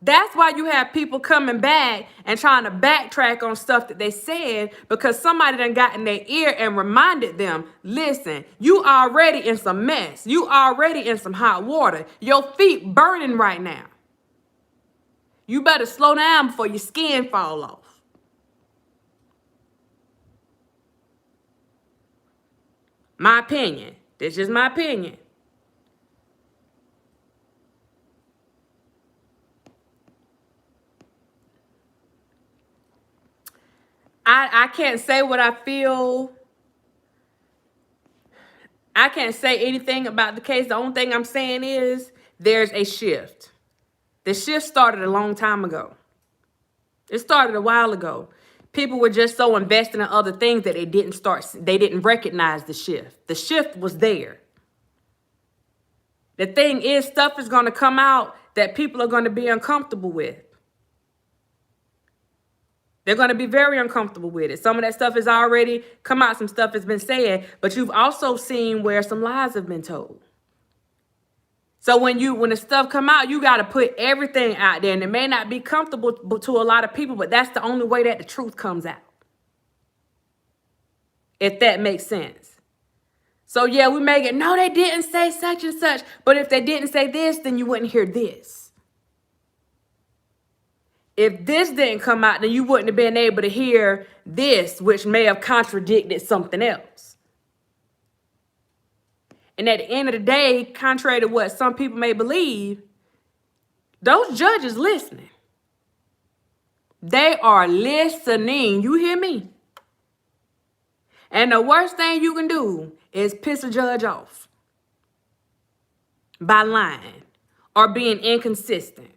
That's why you have people coming back and trying to backtrack on stuff that they said because somebody done got in their ear and reminded them, listen, you already in some mess. You already in some hot water. Your feet burning right now. You better slow down before your skin fall off. My opinion. This is just my opinion. I can't say what I feel. I can't say anything about the case. The only thing I'm saying is there's a shift. The shift started a long time ago. It started a while ago. People were just so invested in other things that they didn't recognize the shift. The shift was there. The thing is, stuff is going to come out that people are going to be uncomfortable with. They're going to be very uncomfortable with it. Some of that stuff has already come out. Some stuff has been said, but you've also seen where some lies have been told. So when the stuff come out, you got to put everything out there. And it may not be comfortable to a lot of people, but that's the only way that the truth comes out. If that makes sense. So yeah, we make it, no, they didn't say such and such. But if they didn't say this, then you wouldn't hear this. If this didn't come out, then you wouldn't have been able to hear this, which may have contradicted something else. And at the end of the day, contrary to what some people may believe, those judges listening. They are listening. You hear me? And the worst thing you can do is piss a judge off by lying or being inconsistent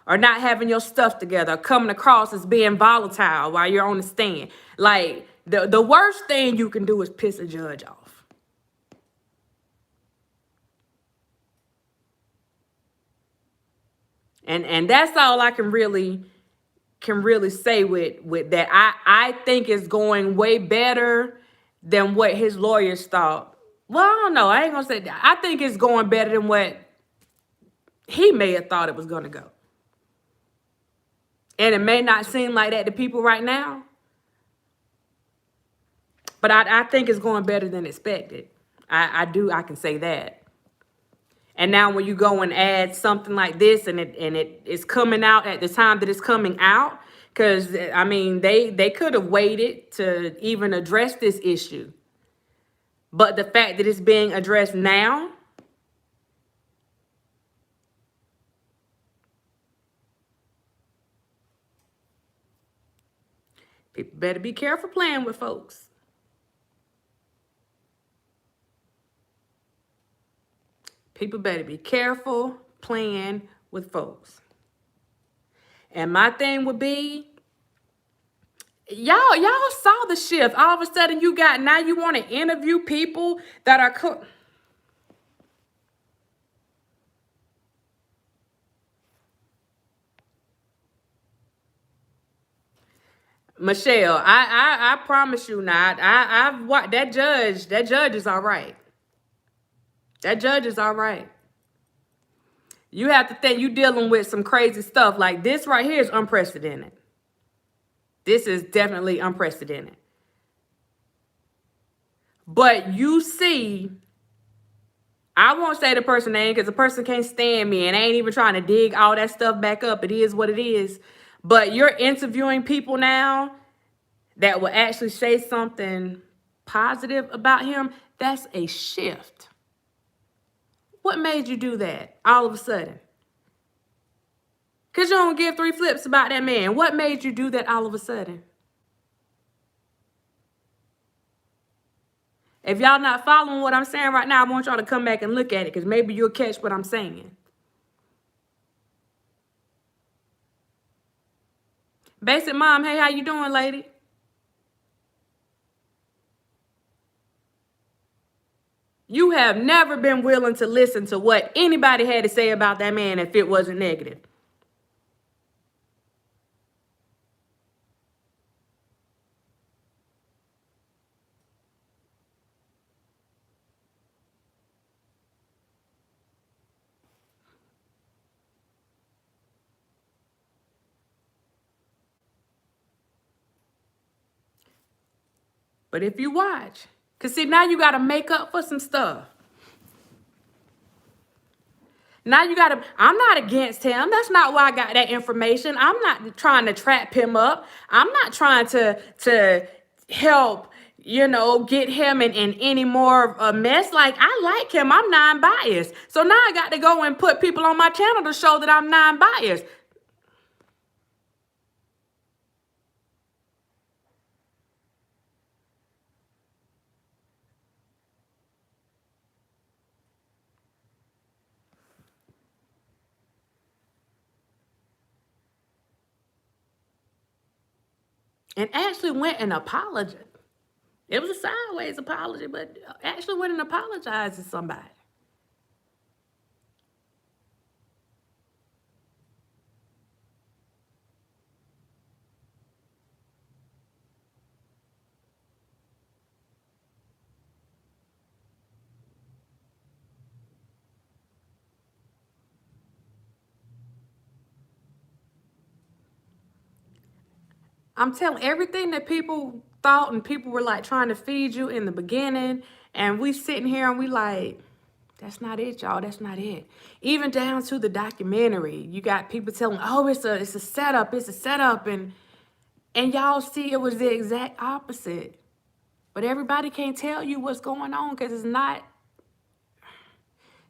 or not having your stuff together, or coming across as being volatile while you're on the stand. Like, the worst thing you can do is piss a judge off. And that's all I can really say with that. I think it's going way better than what his lawyers thought. Well, I don't know. I ain't gonna say that. I think it's going better than what he may have thought it was gonna go. And it may not seem like that to people right now, but I think it's going better than expected. I can say that. And now when you go and add something like this and it is coming out at the time that it's coming out, because, I mean, they could have waited to even address this issue. But the fact that it's being addressed now, people better be careful playing with folks. People better be careful playing with folks. And my thing would be, y'all saw the shift. All of a sudden now you want to interview people that are Michelle, I promise you not. I've watched that judge. That judge is all right. That judge is all right. You have to think you dealing with some crazy stuff. Like this right here is unprecedented. This is definitely unprecedented. But you see, I won't say the person name because the person can't stand me and I ain't even trying to dig all that stuff back up. It is what it is. But you're interviewing people now that will actually say something positive about him. That's a shift. What made you do that all of a sudden? Because you don't give three flips about that man. What made you do that all of a sudden? If y'all not following what I'm saying right now, I want y'all to come back and look at it because maybe you'll catch what I'm saying. Basic Mom, hey, how you doing, lady? You have never been willing to listen to what anybody had to say about that man if it wasn't negative. But if you watch, because see, now you got to make up for some stuff. Now you got to, I'm not against him. That's not why I got that information. I'm not trying to trap him up. I'm not trying to help, get him in any more of a mess. Like, I like him. I'm non-biased. So now I got to go and put people on my channel to show that I'm non-biased. And actually went and apologized. It was a sideways apology, but actually went and apologized to somebody. I'm telling everything that people thought and people were like trying to feed you in the beginning. And we sitting here and we like, that's not it, y'all. That's not it. Even down to the documentary, you got people telling, oh, it's a setup. It's a setup. And y'all see it was the exact opposite. But everybody can't tell you what's going on because it's not.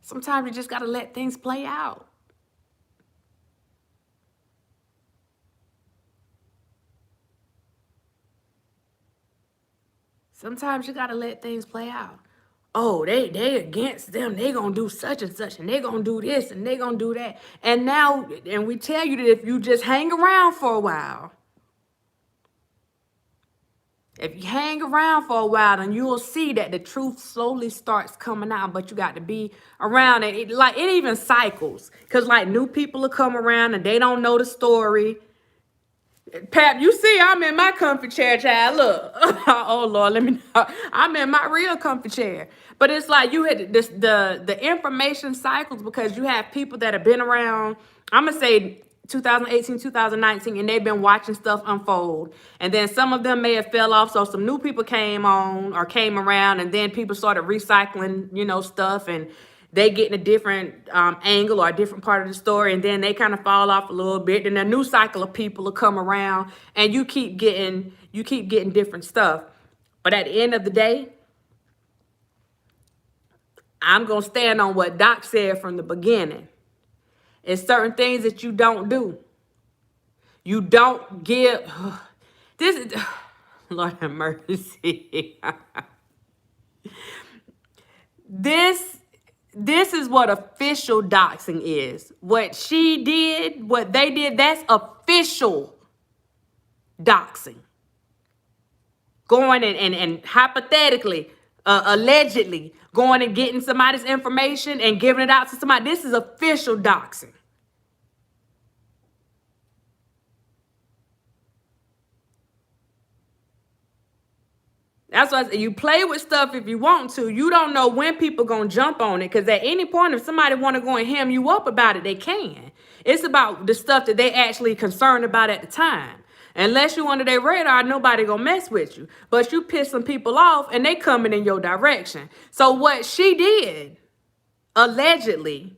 Sometimes you just got to let things play out. Sometimes you got to let things play out. Oh, they against them. They going to do such and such, and they going to do this, and they going to do that. And now, and we tell you that if you just hang around for a while, if you hang around for a while, then you'll see that the truth slowly starts coming out, but you got to be around it. It even cycles, because like new people will come around and they don't know the story. Pap, you see, I'm in my comfy chair, child. Look. Oh, Lord, let me know. I'm in my real comfy chair. But it's like you had this, the information cycles because you have people that have been around, I'm going to say 2018, 2019, and they've been watching stuff unfold. And then some of them may have fell off. So some new people came on or came around, and then people started recycling, stuff, and they get in a different angle or a different part of the story, and then they kind of fall off a little bit. Then a new cycle of people will come around, and you keep getting different stuff. But at the end of the day, I'm gonna stand on what Doc said from the beginning. It's certain things that you don't do. You don't give. This is Lord have mercy. This is what official doxing is. What she did, what they did, that's official doxing. Going and hypothetically, allegedly, going and getting somebody's information and giving it out to somebody. This is official doxing. That's why I say you play with stuff if you want to. You don't know when people gonna jump on it. Because at any point, if somebody want to go and hem you up about it, they can. It's about the stuff that they actually concerned about at the time. Unless you under their radar, nobody gonna mess with you. But you piss some people off and they coming in your direction. So what she did, allegedly,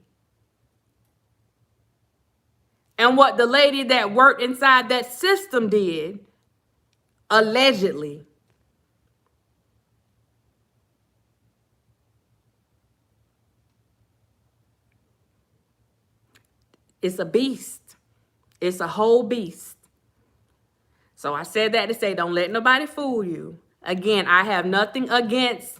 and what the lady that worked inside that system did, allegedly, it's a beast. It's a whole beast. So I said that to say, don't let nobody fool you. Again, I have nothing against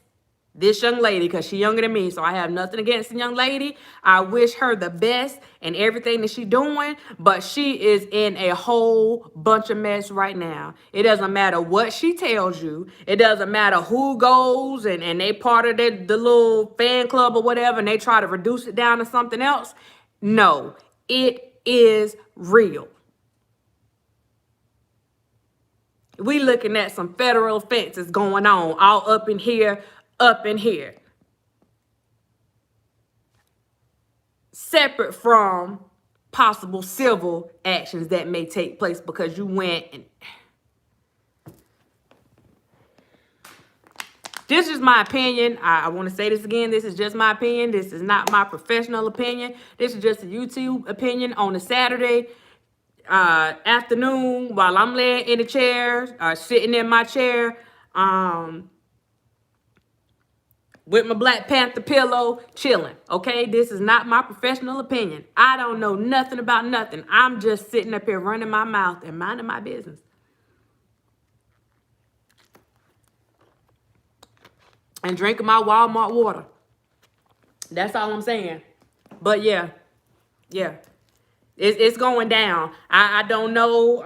this young lady because she's younger than me. So I have nothing against the young lady. I wish her the best and everything that she's doing. But she is in a whole bunch of mess right now. It doesn't matter what she tells you. It doesn't matter who goes and they part of the little fan club or whatever and they try to reduce it down to something else. No, it is real. We looking at some federal offenses going on all up in here, up in here. Separate from possible civil actions that may take place because you went and... This is my opinion. I want to say this again. This is just my opinion. This is not my professional opinion. This is just a YouTube opinion on a Saturday afternoon while I'm laying in the chair, sitting in my chair, with my Black Panther pillow, chilling. Okay, this is not my professional opinion. I don't know nothing about nothing. I'm just sitting up here running my mouth and minding my business. And drinking my Walmart water. That's all I'm saying. But yeah. It's going down. I don't know.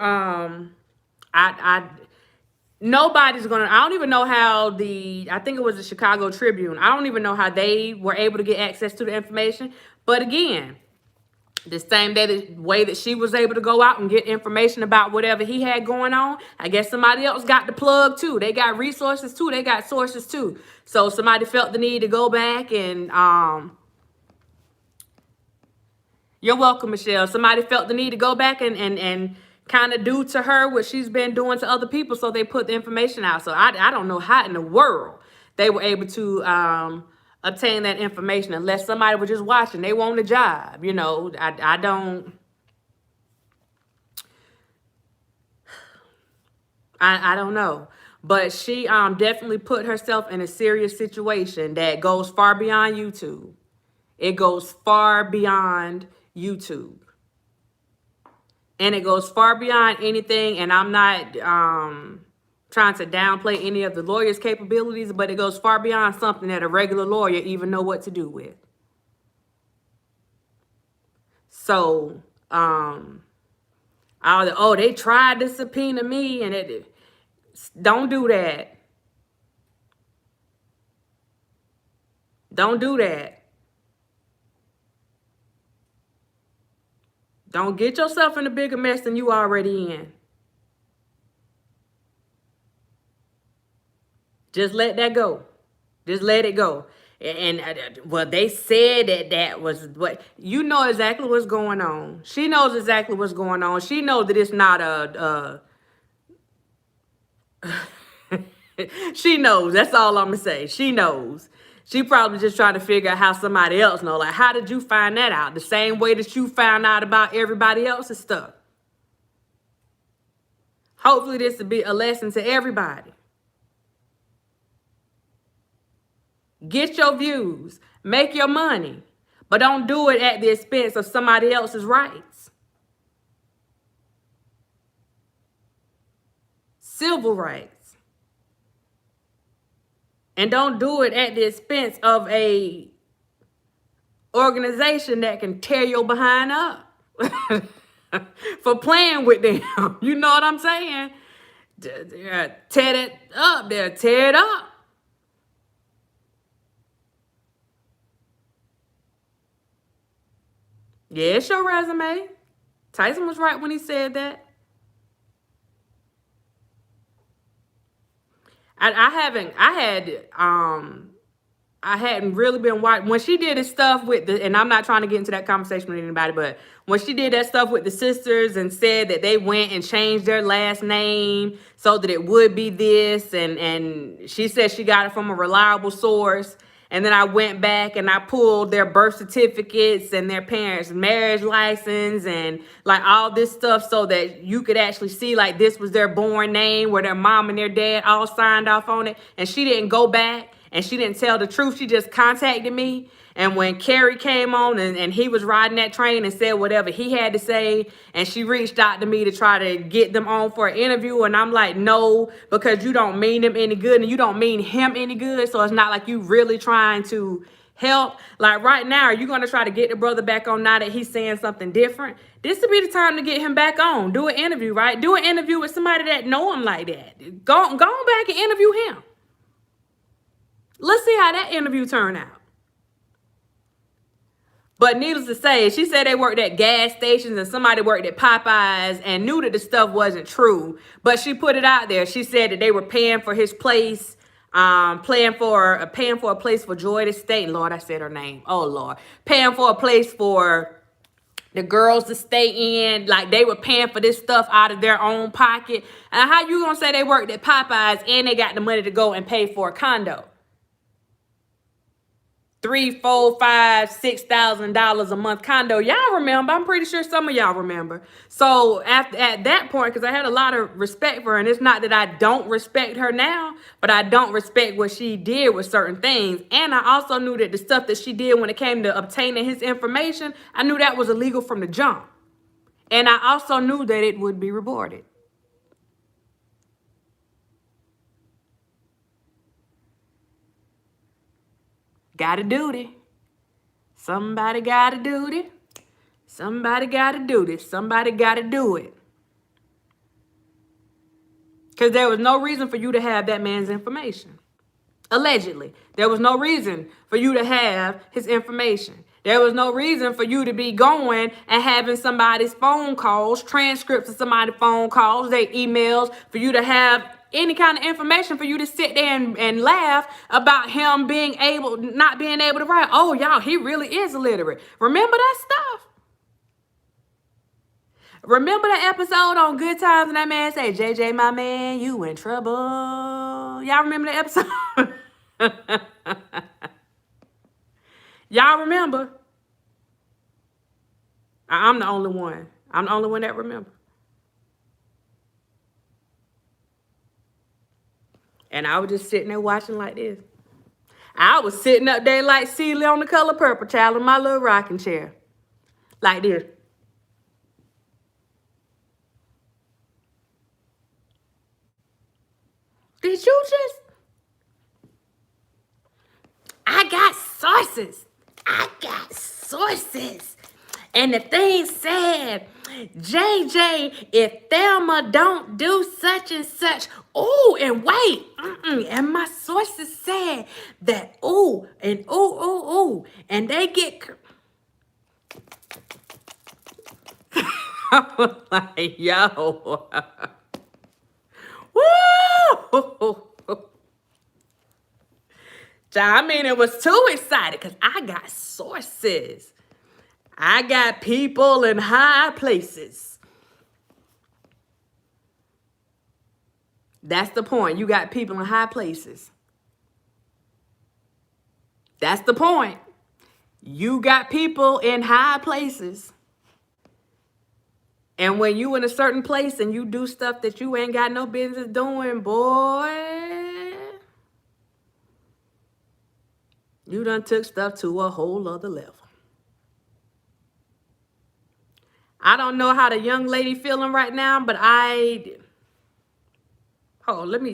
Nobody's gonna. I don't even know how I think it was the Chicago Tribune. I don't even know how they were able to get access to the information. But again, the same way that she was able to go out and get information about whatever he had going on, I guess somebody else got the plug too. They got resources too. They got sources too. So somebody felt the need to go back and you're welcome, Michelle. Somebody felt the need to go back and kind of do to her what she's been doing to other people. So they put the information out. So I don't know how in the world they were able to obtain that information unless somebody was just watching. They want a job. You know, I don't know. But she definitely put herself in a serious situation that goes far beyond YouTube. It goes far beyond YouTube. And it goes far beyond anything. And I'm not trying to downplay any of the lawyer's capabilities, but it goes far beyond something that a regular lawyer even know what to do with. So, they tried to subpoena me and don't do that. Don't do that. Don't get yourself in a bigger mess than you already in. Just let that go. Just let it go. And well, they said that was what, you know exactly what's going on. She knows exactly what's going on. She knows that it's not she knows. That's all I'm going to say. She knows. She probably just trying to figure out how somebody else knows. Like, how did you find that out? The same way that you found out about everybody else's stuff. Hopefully this will be a lesson to everybody. Get your views. Make your money. But don't do it at the expense of somebody else's rights. Civil rights. And don't do it at the expense of a organization that can tear your behind up for playing with them. You know what I'm saying? Tear it up. They'll tear it up. Yeah, it's your resume. Tyson was right when he said that. I hadn't really been watching when she did this stuff with the, and I'm not trying to get into that conversation with anybody, but when she did that stuff with the sisters and said that they went and changed their last name so that it would be this, and she said she got it from a reliable source. And then I went back and I pulled their birth certificates and their parents' marriage license and like all this stuff so that you could actually see like this was their born name where their mom and their dad all signed off on it. And she didn't go back and she didn't tell the truth. She just contacted me. And when Carrie came on and he was riding that train and said whatever he had to say, and she reached out to me to try to get them on for an interview, and I'm like, no, because you don't mean them any good and you don't mean him any good. So it's not like you really trying to help. Like right now, are you going to try to get the brother back on now that he's saying something different? This would be the time to get him back on. Do an interview, right? Do an interview with somebody that know him like that. Go back and interview him. Let's see how that interview turned out. But needless to say, she said they worked at gas stations and somebody worked at Popeyes and knew that the stuff wasn't true. But she put it out there. She said that they were paying for his place, paying for a place for Joy to stay. Lord, I said her name. Oh, Lord. Paying for a place for the girls to stay in. Like they were paying for this stuff out of their own pocket. And how you going to say they worked at Popeyes and they got the money to go and pay for a condo? $3,000, $4,000, $5,000, $6,000 a month condo. Y'all remember? I'm pretty sure some of y'all remember. So at that point, because I had a lot of respect for her, and it's not that I don't respect her now, but I don't respect what she did with certain things. And I also knew that the stuff that she did when it came to obtaining his information, I knew that was illegal from the jump. And I also knew that it would be reported. Gotta do it. Somebody gotta do it. Somebody gotta do this. Somebody gotta do it. Because there was no reason for you to have that man's information. Allegedly. There was no reason for you to have his information. There was no reason for you to be going and having somebody's phone calls, transcripts of somebody's phone calls, their emails, for you to have any kind of information for you to sit there and laugh about him not being able to write. Oh, y'all, he really is illiterate. Remember that stuff? Remember that episode on Good Times and that man said, JJ, my man, you in trouble. Y'all remember that episode? Y'all remember? I'm the only one. I'm the only one that remember. And I was just sitting there watching like this. I was sitting up there like Celia on The Color Purple, child, in my little rocking chair. Like this. Did you just... I got sources. And the thing said, JJ, if Thelma don't do such and such, ooh, and wait, and my sources said that, ooh, and they get... I was like, yo. Woo! I mean, it was too excited because I got sources. I got people in high places. That's the point. You got people in high places. That's the point. You got people in high places. And when you in a certain place and you do stuff that you ain't got no business doing, boy, you done took stuff to a whole other level. I don't know how the young lady feeling right now, but let me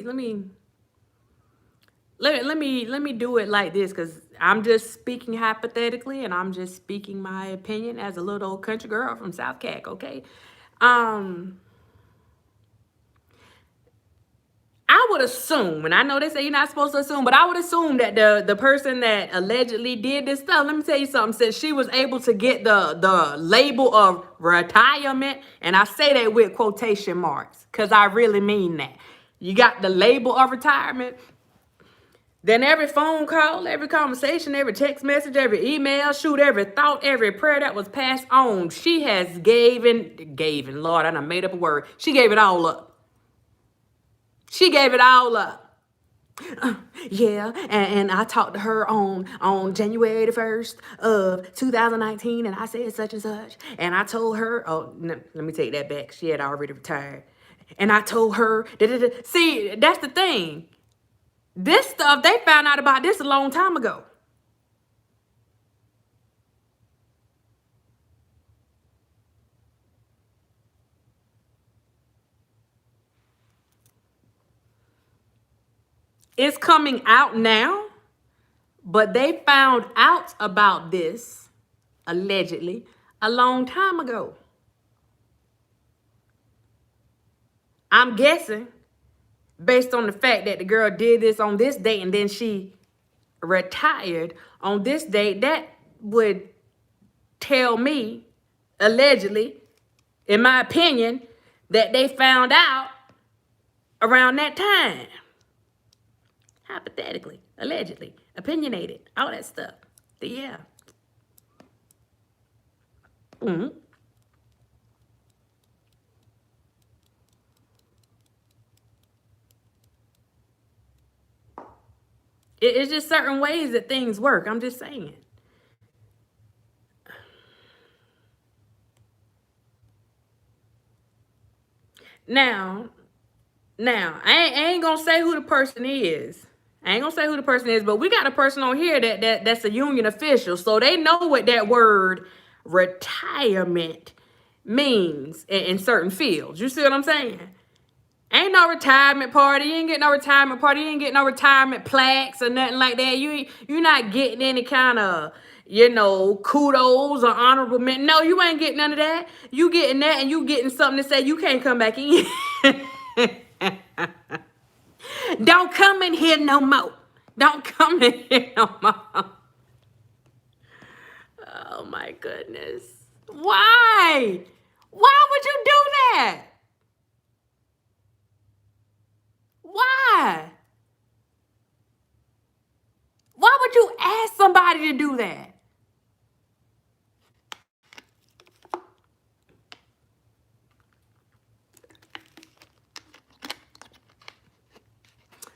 do it like this, because I'm just speaking hypothetically and I'm just speaking my opinion as a little old country girl from South Cac, okay? I would assume, and I know they say you're not supposed to assume, but I would assume that the person that allegedly did this stuff, let me tell you something, since she was able to get the label of retirement, and I say that with quotation marks, because I really mean that. You got the label of retirement. Then every phone call, every conversation, every text message, every email, shoot, every thought, every prayer that was passed on, she has given, Lord, I done made up a word. She gave it all up. She gave it all up. Yeah, and I talked to her on January the 1st of 2019, and I said such and such. And I told her, oh, no, let me take that back. She had already retired. And I told her, see, that's the thing. This stuff, they found out about this a long time ago. It's coming out now, but they found out about this, allegedly, a long time ago. I'm guessing, based on the fact that the girl did this on this date and then she retired on this date, that would tell me, allegedly, in my opinion, that they found out around that time. Hypothetically, allegedly, opinionated, all that stuff. Yeah. Mm-hmm. It's just certain ways that things work. I'm just saying. Now, I ain't gonna say who the person is. But we got a person on here that's a union official, so they know what that word retirement means in certain fields. You see what I'm saying? Ain't no retirement party. You ain't getting no retirement party. You ain't getting no retirement plaques or nothing like that. You're not getting any kind of, kudos or honorable mention. No, you ain't getting none of that. You getting that, and you getting something to say you can't come back in. Don't come in here no more. Don't come in here no more. Oh my goodness. Why? Why would you do that? Why? Why would you ask somebody to do that?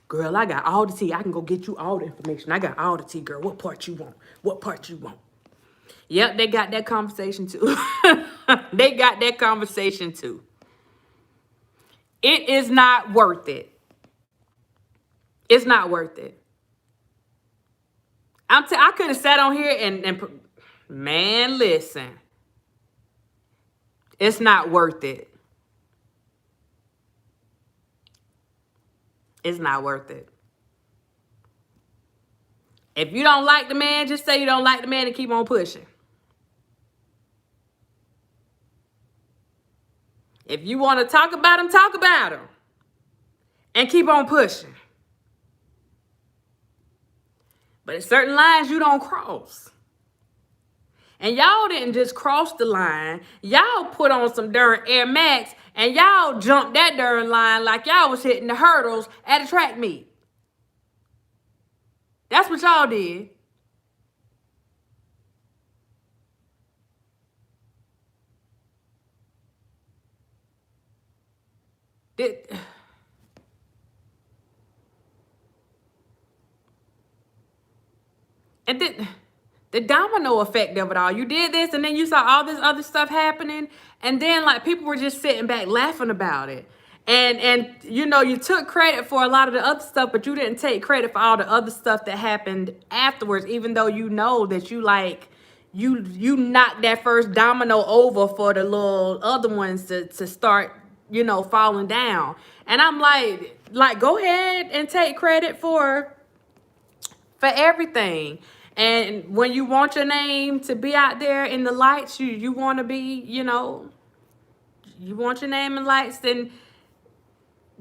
Girl, I got all the tea. I can go get you all the information. I got all the tea, girl. What part you want? What part you want? Yep, they got that conversation too. They got that conversation too. It is not worth it. It's not worth it. I could have sat on here and man, listen. It's not worth it. It's not worth it. If you don't like the man, just say you don't like the man and keep on pushing. If you want to talk about him, talk about him. And keep on pushing. But at certain lines you don't cross. And y'all didn't just cross the line. Y'all put on some darn Air Max and y'all jumped that darn line like y'all was hitting the hurdles at a track meet. That's what y'all did. And then the domino effect of it all. You did this and then you saw all this other stuff happening. And then like people were just sitting back laughing about it. And you took credit for a lot of the other stuff, but you didn't take credit for all the other stuff that happened afterwards, even though you know that you knocked that first domino over for the little other ones to start, falling down. And I'm like, go ahead and take credit for everything. And when you want your name to be out there in the lights, you want to be, you want your name in lights, then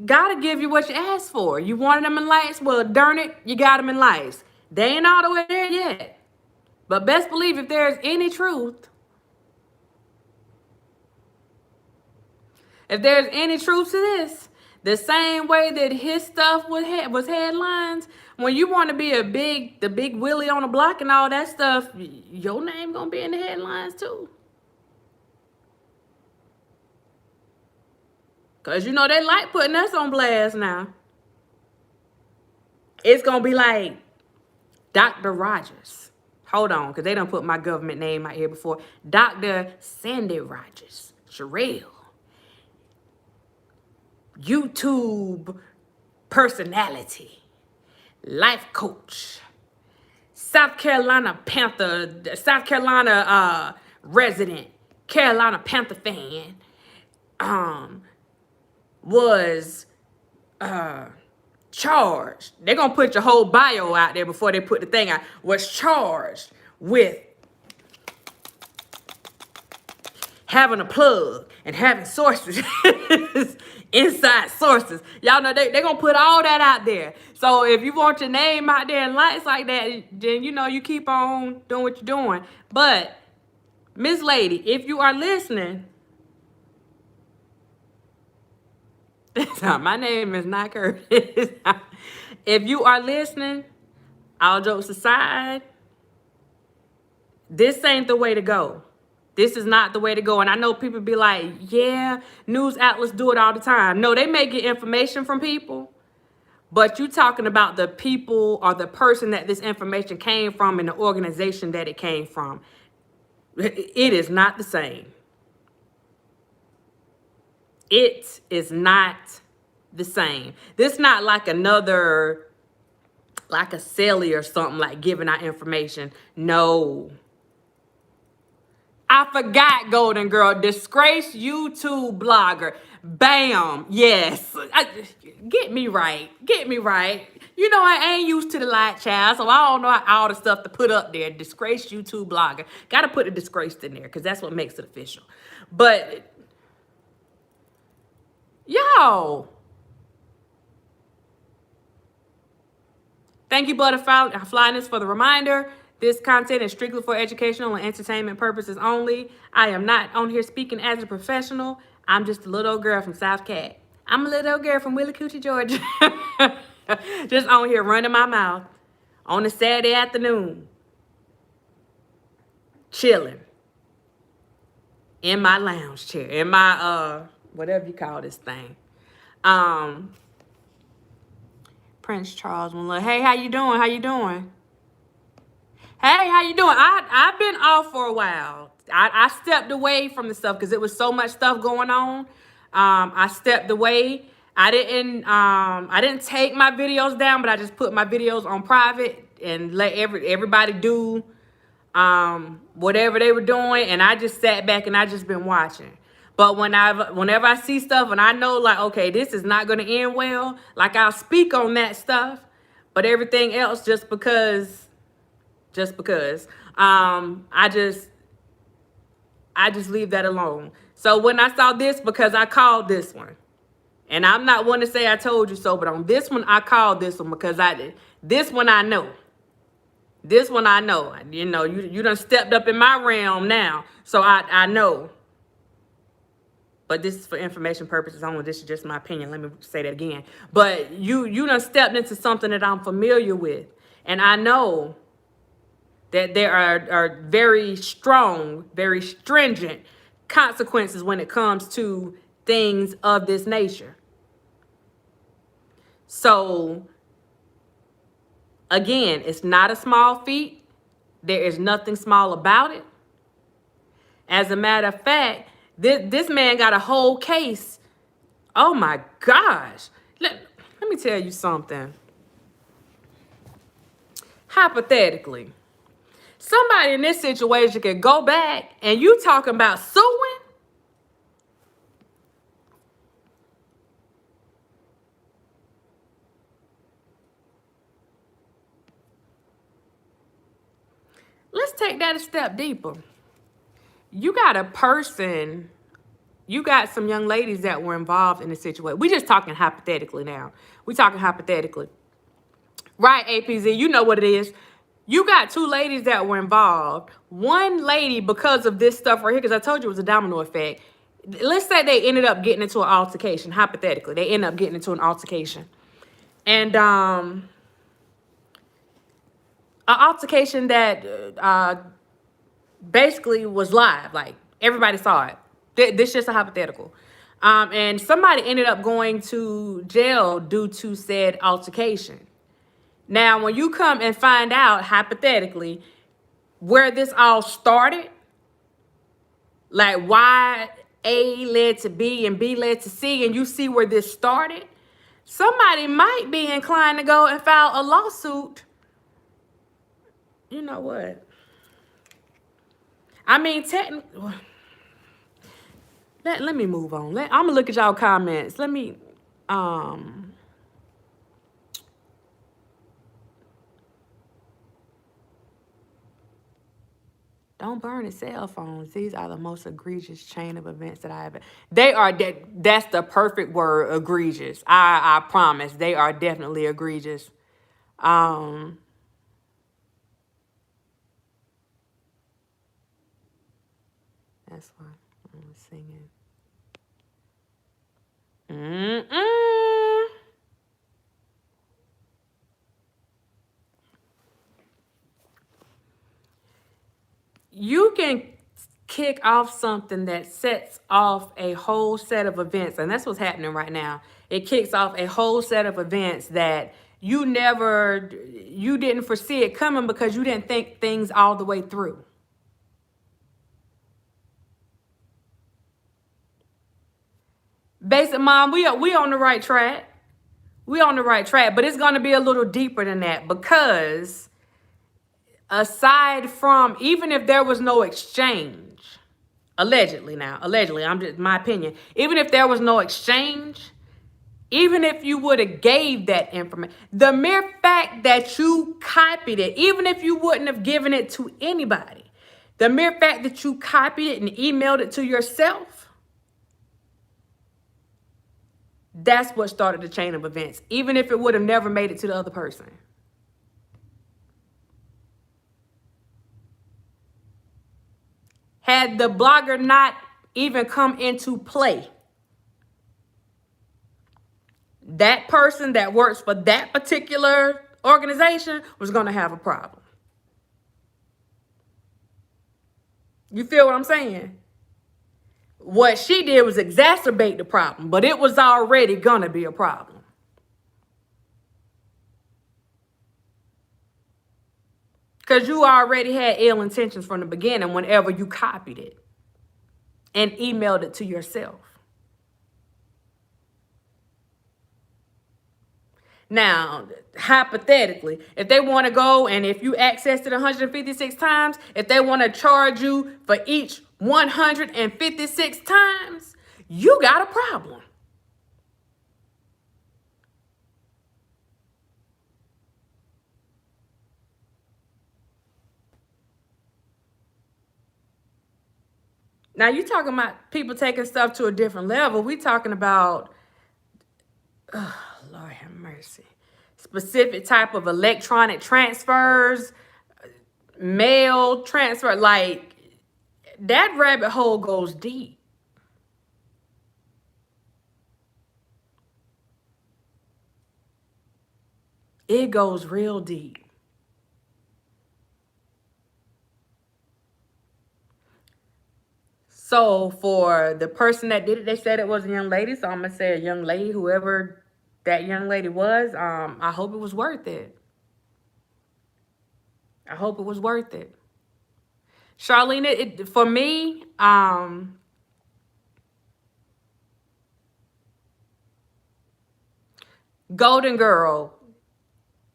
gotta give you what you asked for. You wanted them in lights? Well, darn it, you got them in lights. They ain't all the way there yet. But best believe if there's any truth, to this, The same way that his stuff was headlines. When you want to be the big Willie on the block and all that stuff, your name gonna be in the headlines too. Cause you know they like putting us on blast now. It's gonna be like Dr. Rogers. Hold on, because they done put my government name out here before. Dr. Sandy Rogers. Sherelle. YouTube personality. Life coach. South Carolina resident. Carolina Panther fan. Was charged. They're going to put your whole bio out there before they put the thing out. Was charged with having a plug and having sources, inside sources. Y'all know they're going to put all that out there. So if you want your name out there in lights like that, then you know you keep on doing what you're doing. But, Miss Lady, if you are listening, my name is not Curtis. If you are listening, all jokes aside, this ain't the way to go. This is not the way to go. And I know people be like, yeah, news outlets do it all the time. No, they may get information from people, but you talking about the people or the person that this information came from and the organization that it came from. It is not the same. It is not the same. This not like another, like a Sally or something, like giving out information. No. I forgot, Golden Girl. Disgraced YouTube blogger. Bam. Yes. Get me right. Get me right. You know, I ain't used to the light, child, so I don't know all the stuff to put up there. Disgraced YouTube blogger. Got to put the disgraced in there because that's what makes it official. But, yo. Thank you, Butterflyness, for the reminder. This content is strictly for educational and entertainment purposes only. I am not on here speaking as a professional. I'm just a little old girl from South Cat. I'm a little old girl from Willicoochee, Georgia. Just on here running my mouth on a Saturday afternoon. Chilling. In my lounge chair. In my, whatever you call this thing. Prince Charles. Hey, how you doing? How you doing? Hey, how you doing? I've been off for a while. I stepped away from the stuff because it was so much stuff going on. I stepped away. I didn't take my videos down, but I just put my videos on private and let everybody do whatever they were doing, and I just sat back and I just been watching. But whenever I see stuff and I know like, okay, this is not gonna end well, like I'll speak on that stuff, but everything else just because I just leave that alone. So when I saw this, because I called this one, and I'm not one to say I told you so, but on this one I called this one because this one I know. This one I know. You know, you done stepped up in my realm now, so I know. But this is for information purposes only. This is just my opinion. Let me say that again. But you done stepped into something that I'm familiar with, and I know that there are very strong, very stringent consequences when it comes to things of this nature. So, again, it's not a small feat. There is nothing small about it. As a matter of fact, this man got a whole case. Oh, my gosh. Let me tell you something. Hypothetically, somebody in this situation could go back and you talking about suing? Let's take that a step deeper. You got a person, you got some young ladies that were involved in the situation. We just talking hypothetically now. We talking hypothetically. Right, APZ, you know what it is. You got two ladies that were involved. One lady, because of this stuff right here, because I told you it was a domino effect, let's say they ended up getting into an altercation. Hypothetically, they end up getting into an altercation, and an altercation that basically was live, like everybody saw it. This is just a hypothetical. And somebody ended up going to jail due to said altercation. Now, when you come and find out, hypothetically, where this all started, like why A led to B and B led to C, and you see where this started, somebody might be inclined to go and file a lawsuit. You know what? I mean, technically, let me move on. I'm gonna look at y'all comments. Let me, don't burn the cell phones. These are the most egregious chain of events that I have. They are, that's the perfect word, egregious. I promise. They are definitely egregious. That's why I'm singing. You can kick off something that sets off a whole set of events, and that's what's happening right now. It kicks off a whole set of events that you didn't foresee it coming because you didn't think things all the way through. Basic Mom, we on the right track. We on the right track, but it's going to be a little deeper than that, because aside from, even if there was no exchange, allegedly, I'm just, my opinion, even if there was no exchange, even if you would have gave that information, the mere fact that you copied it, even if you wouldn't have given it to anybody, the mere fact that you copied it and emailed it to yourself, that's what started the chain of events, even if it would have never made it to the other person. Had the blogger not even come into play, that person that works for that particular organization was going to have a problem. You feel what I'm saying? What she did was exacerbate the problem, but it was already going to be a problem. Because you already had ill intentions from the beginning whenever you copied it and emailed it to yourself. Now, hypothetically, if they want to go and if you accessed it 156 times, if they want to charge you for each 156 times, you got a problem. Now, you talking about people taking stuff to a different level. We talking about, oh, Lord have mercy, specific type of electronic transfers, mail transfer, like that rabbit hole goes deep. It goes real deep. So for the person that did it, they said it was a young lady. So I'm going to say a young lady, whoever that young lady was. I hope it was worth it. I hope it was worth it. Charlene, for me, Golden Girl.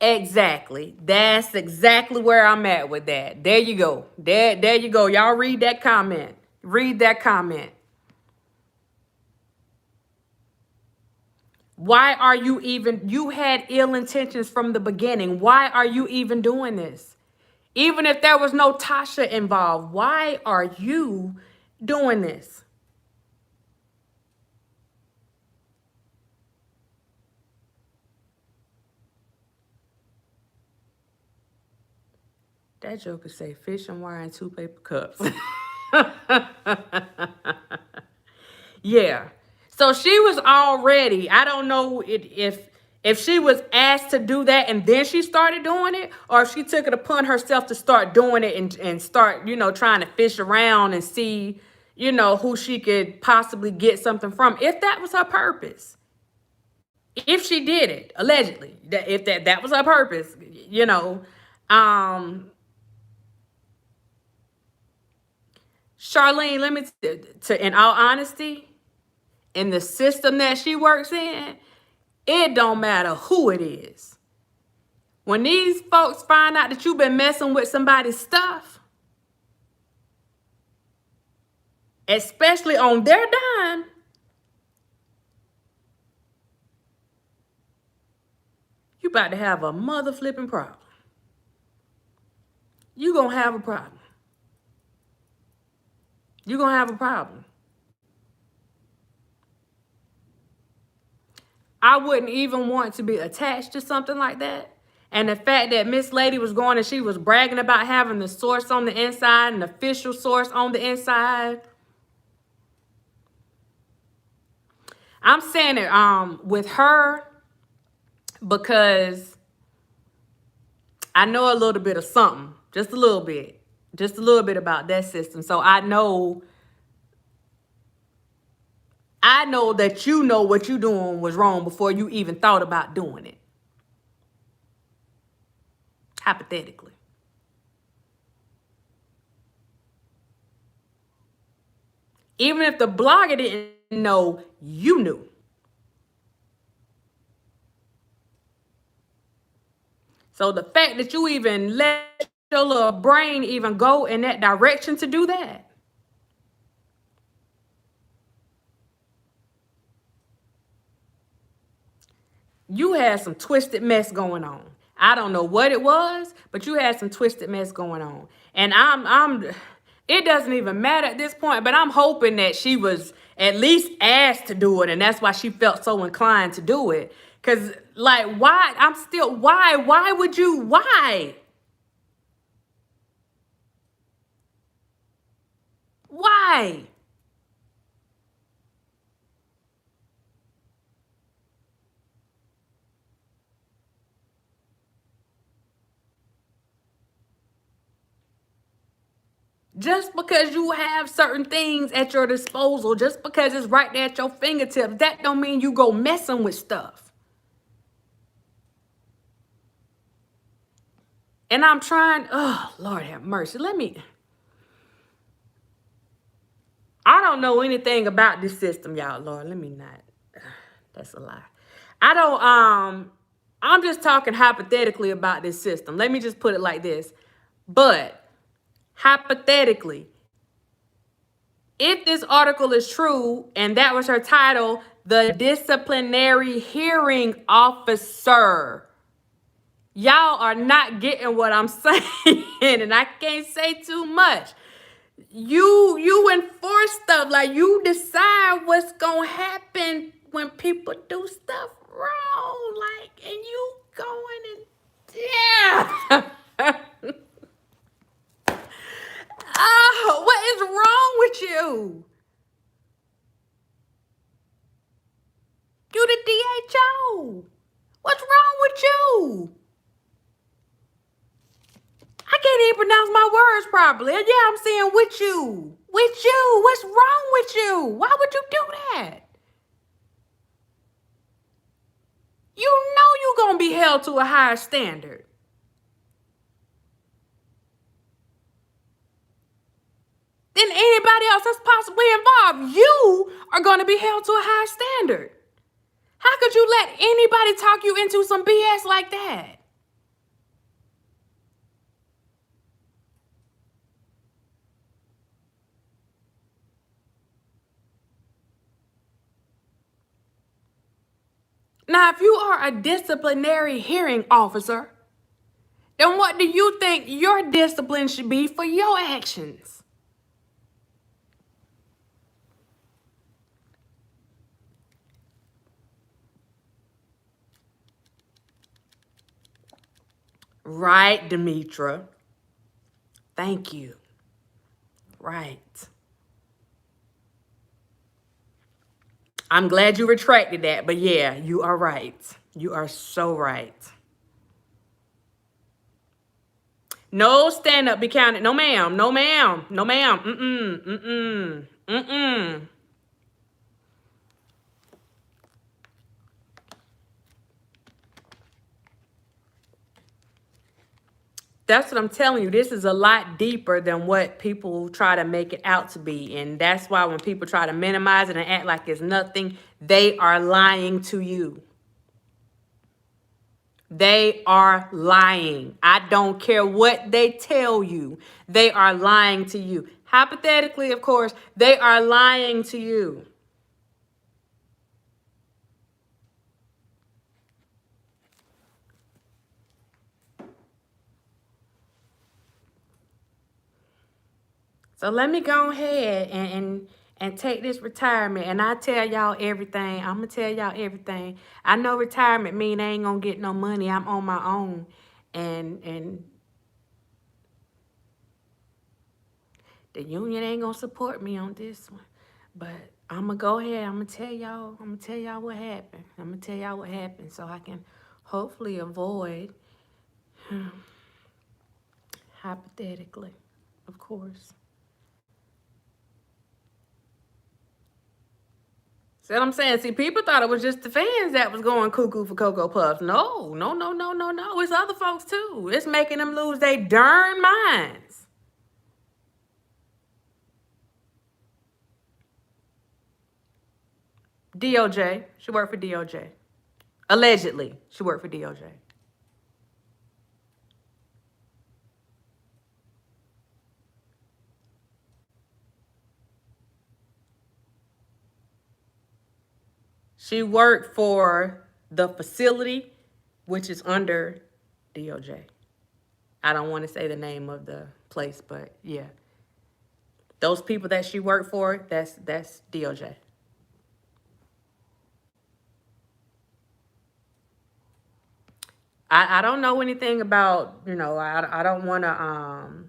Exactly. That's exactly where I'm at with that. There you go. There you go. Y'all read that comment. Read that comment. Why are you even, you had ill intentions from the beginning. Why are you even doing this? Even if there was no Tasha involved, why are you doing this? That joker say fish and wire and 2 paper cups. Yeah. So she was already, I don't know if she was asked to do that and then she started doing it, or if she took it upon herself to start doing it and start, trying to fish around and see, who she could possibly get something from, if that was her purpose. If she did it, allegedly, if that was her purpose, Charlene, let me in all honesty, in the system that she works in, it don't matter who it is. When these folks find out that you've been messing with somebody's stuff, especially on their dime, you about to have a mother flipping problem. You gonna have a problem. You gonna have a problem. I wouldn't even want to be attached to something like that. And the fact that Miss Lady was going and she was bragging about having the source on the inside, an official source on the inside. I'm saying it with her because I know a little bit of something, just a little bit about that system. So I know that you know what you doing was wrong before you even thought about doing it. Hypothetically. Even if the blogger didn't know, you knew. So the fact that you even let your little brain even go in that direction to do that. You had some twisted mess going on. I don't know what it was, but you had some twisted mess going on. And it doesn't even matter at this point, but I'm hoping that she was at least asked to do it, and that's why she felt so inclined to do it. Cause like, why? Why would you, why? Why? Just because you have certain things at your disposal, just because it's right there at your fingertips, that don't mean you go messing with stuff. And I'm trying, oh, Lord have mercy. I don't know anything about this system, y'all. Lord, let me not. That's a lie. I'm just talking hypothetically about this system. Let me just put it like this. But hypothetically, if this article is true and that was her title, the disciplinary hearing officer, y'all are not getting what I'm saying, and I can't say too much. You enforce stuff, like you decide what's gonna happen when people do stuff wrong, like, and you going and yeah. Oh, what is wrong with you? You the DHO. What's wrong with you? I can't even pronounce my words properly. Yeah, I'm saying with you. With you. What's wrong with you? Why would you do that? You know you're going to be held to a higher standard. Than anybody else that's possibly involved. You are going to be held to a higher standard. How could you let anybody talk you into some BS like that? Now, if you are a disciplinary hearing officer, then what do you think your discipline should be for your actions? Right, Demetra. Thank you. Right. I'm glad you retracted that, but yeah, you are right. You are so right. No stand up, be counted. No ma'am, no ma'am, no ma'am. Mm-mm, mm-mm, mm-mm. That's what I'm telling you. This is a lot deeper than what people try to make it out to be. And that's why when people try to minimize it and act like it's nothing, they are lying to you. They are lying. I don't care what they tell you. They are lying to you. Hypothetically, of course, they are lying to you. So let me go ahead and take this retirement, and I tell y'all everything. I'm gonna tell y'all everything. I know retirement mean I ain't gonna get no money. I'm on my own, and the union ain't gonna support me on this one. But I'm gonna go ahead. I'm gonna tell y'all. I'm gonna tell y'all what happened. I'm gonna tell y'all what happened so I can hopefully avoid, hypothetically, of course. See what I'm saying? See, people thought it was just the fans that was going cuckoo for Cocoa Puffs. No, no, no, no, no, no. It's other folks too. It's making them lose their darn minds. DOJ. She worked for DOJ. Allegedly, she worked for DOJ. She worked for the facility, which is under DOJ. I don't want to say the name of the place, but yeah. Those people that she worked for, that's DOJ. I don't know anything about, I don't want to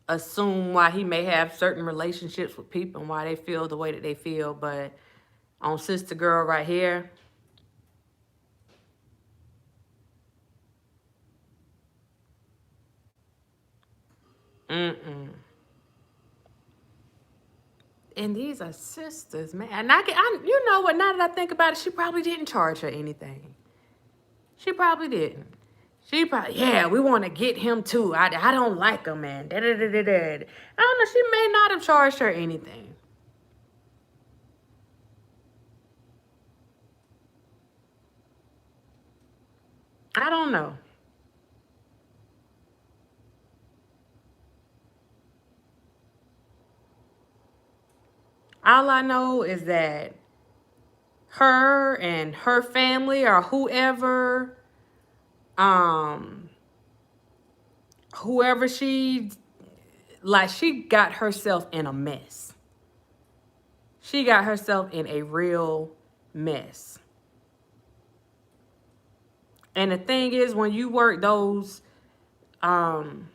assume why he may have certain relationships with people and why they feel the way that they feel, but on Sister Girl right here, mm-mm. And these are sisters, man. And you know what? Now that I think about it, she probably didn't charge her anything. She probably didn't. She probably, yeah, we want to get him too. I don't like him, man. Da, da, da, da, da. I don't know. She may not have charged her anything. I don't know. All I know is that her and her family or um, whoever she got herself in a mess. She got herself in a real mess. And the thing is, when you work um,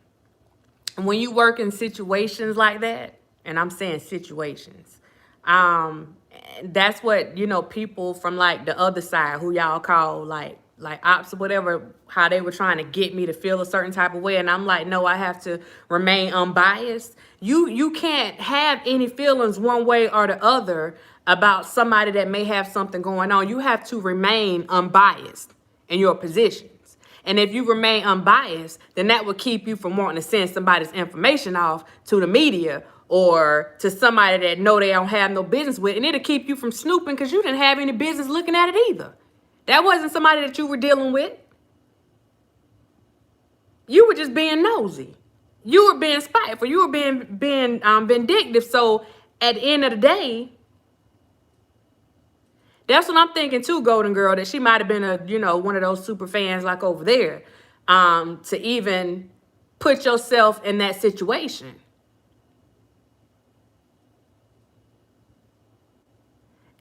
when you work in situations like that, and I'm saying situations, um, that's what, people from like the other side, who y'all call like ops or whatever, how they were trying to get me to feel a certain type of way. And I'm like, no, I have to remain unbiased. You can't have any feelings one way or the other about somebody that may have something going on. You have to remain unbiased in your positions. And if you remain unbiased, then that will keep you from wanting to send somebody's information off to the media or to somebody that know they don't have no business with. And it'll keep you from snooping because you didn't have any business looking at it either. That wasn't somebody that you were dealing with. You were just being nosy. You were being spiteful. You were being vindictive. So at the end of the day, that's what I'm thinking too, Golden Girl, that she might have been one of those super fans like over there, to even put yourself in that situation.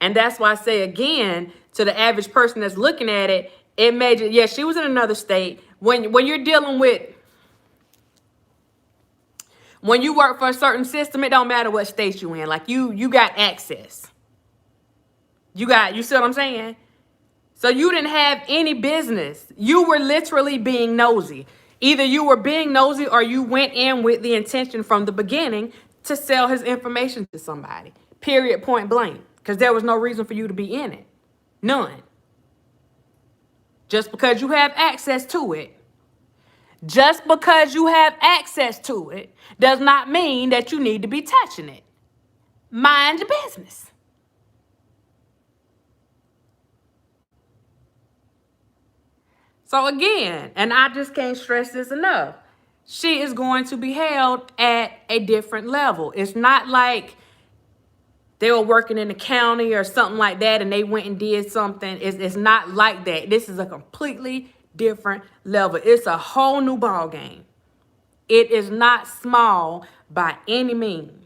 And that's why I say again, to the average person that's looking at it, it made you, yeah, she was in another state. When you're dealing with When you work for a certain system, it don't matter what state you in. Like you got access. You see what I'm saying? So you didn't have any business. You were literally being nosy. Either you were being nosy or you went in with the intention from the beginning to sell his information to somebody. Period, point blank. Because there was no reason for you to be in it. None. Just because you have access to it. Just because you have access to it does not mean that you need to be touching it. Mind your business. So again, and I just can't stress this enough, she is going to be held at a different level. It's not like they were working in the county or something like that and they went and did something. It's not like that. This is a completely different level. It's a whole new ball game. It is not small by any means.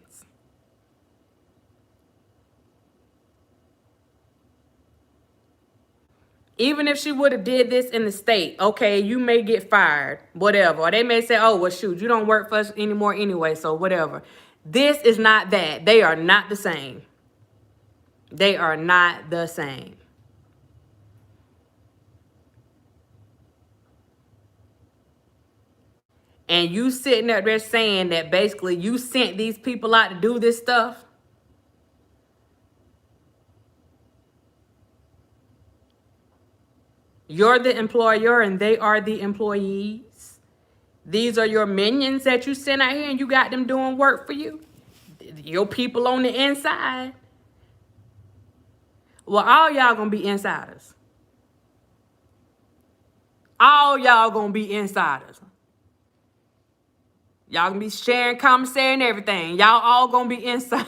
Even if she would have did this in the state, okay, you may get fired, whatever. Or they may say, oh, well, shoot, you don't work for us anymore anyway, so whatever. This is not that. They are not the same. They are not the same. And you sitting up there saying that basically you sent these people out to do this stuff. You're the employer and they are the employees. These are your minions that you sent out here and you got them doing work for you. Your people on the inside. Well, all y'all gonna be insiders. All y'all gonna be insiders. Y'all gonna be sharing commissary and everything. Y'all all gonna be insiders.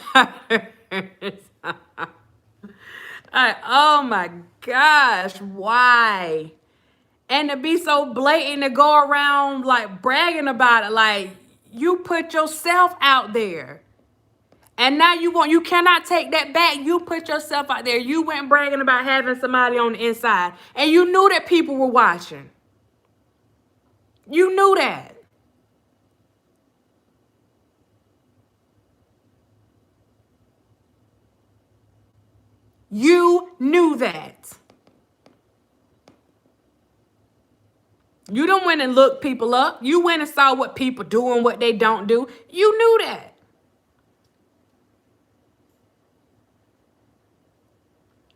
Oh my gosh, why? And to be so blatant to go around like bragging about it, like you put yourself out there. And now you cannot take that back. You put yourself out there. You went bragging about having somebody on the inside. And you knew that people were watching. You knew that. You knew that. You don't went and looked people up. You went and saw what people do and what they don't do. You knew that.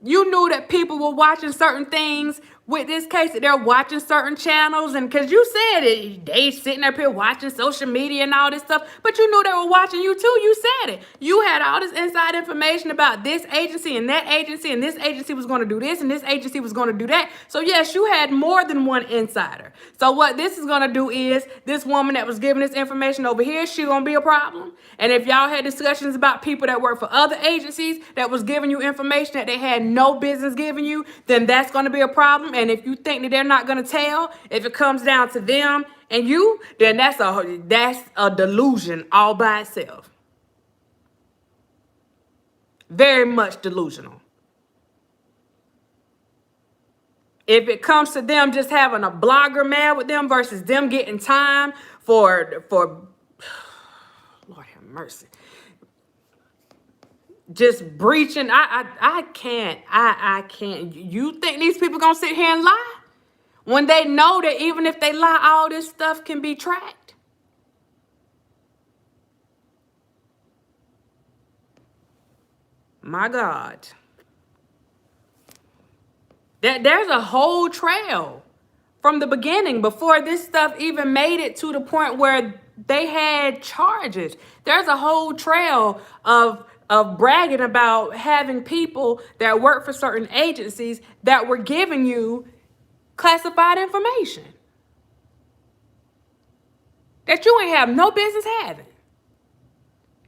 You knew that people were watching certain things with this case, that they're watching certain channels. And because you said it, they sitting up here watching social media and all this stuff, but you knew they were watching you too. You said it. You had all this inside information about this agency and that agency, and this agency was going to do this and this agency was going to do that. So yes, you had more than one insider. So what this is going to do is this woman that was giving this information over here, she going to be a problem. And if y'all had discussions about people that work for other agencies that was giving you information that they had no business giving you, then that's going to be a problem. And if you think that they're not going to tell, if it comes down to them and you, then that's a delusion all by itself. Very much delusional. If it comes to them just having a blogger mad with them versus them getting time for Lord have mercy, just breaching, I can't. You think these people gonna sit here and lie when they know that even if they lie, all this stuff can be tracked? My God. There's a whole trail from the beginning before this stuff even made it to the point where they had charges. There's a whole trail of bragging about having people that work for certain agencies that were giving you classified information that you ain't have no business having.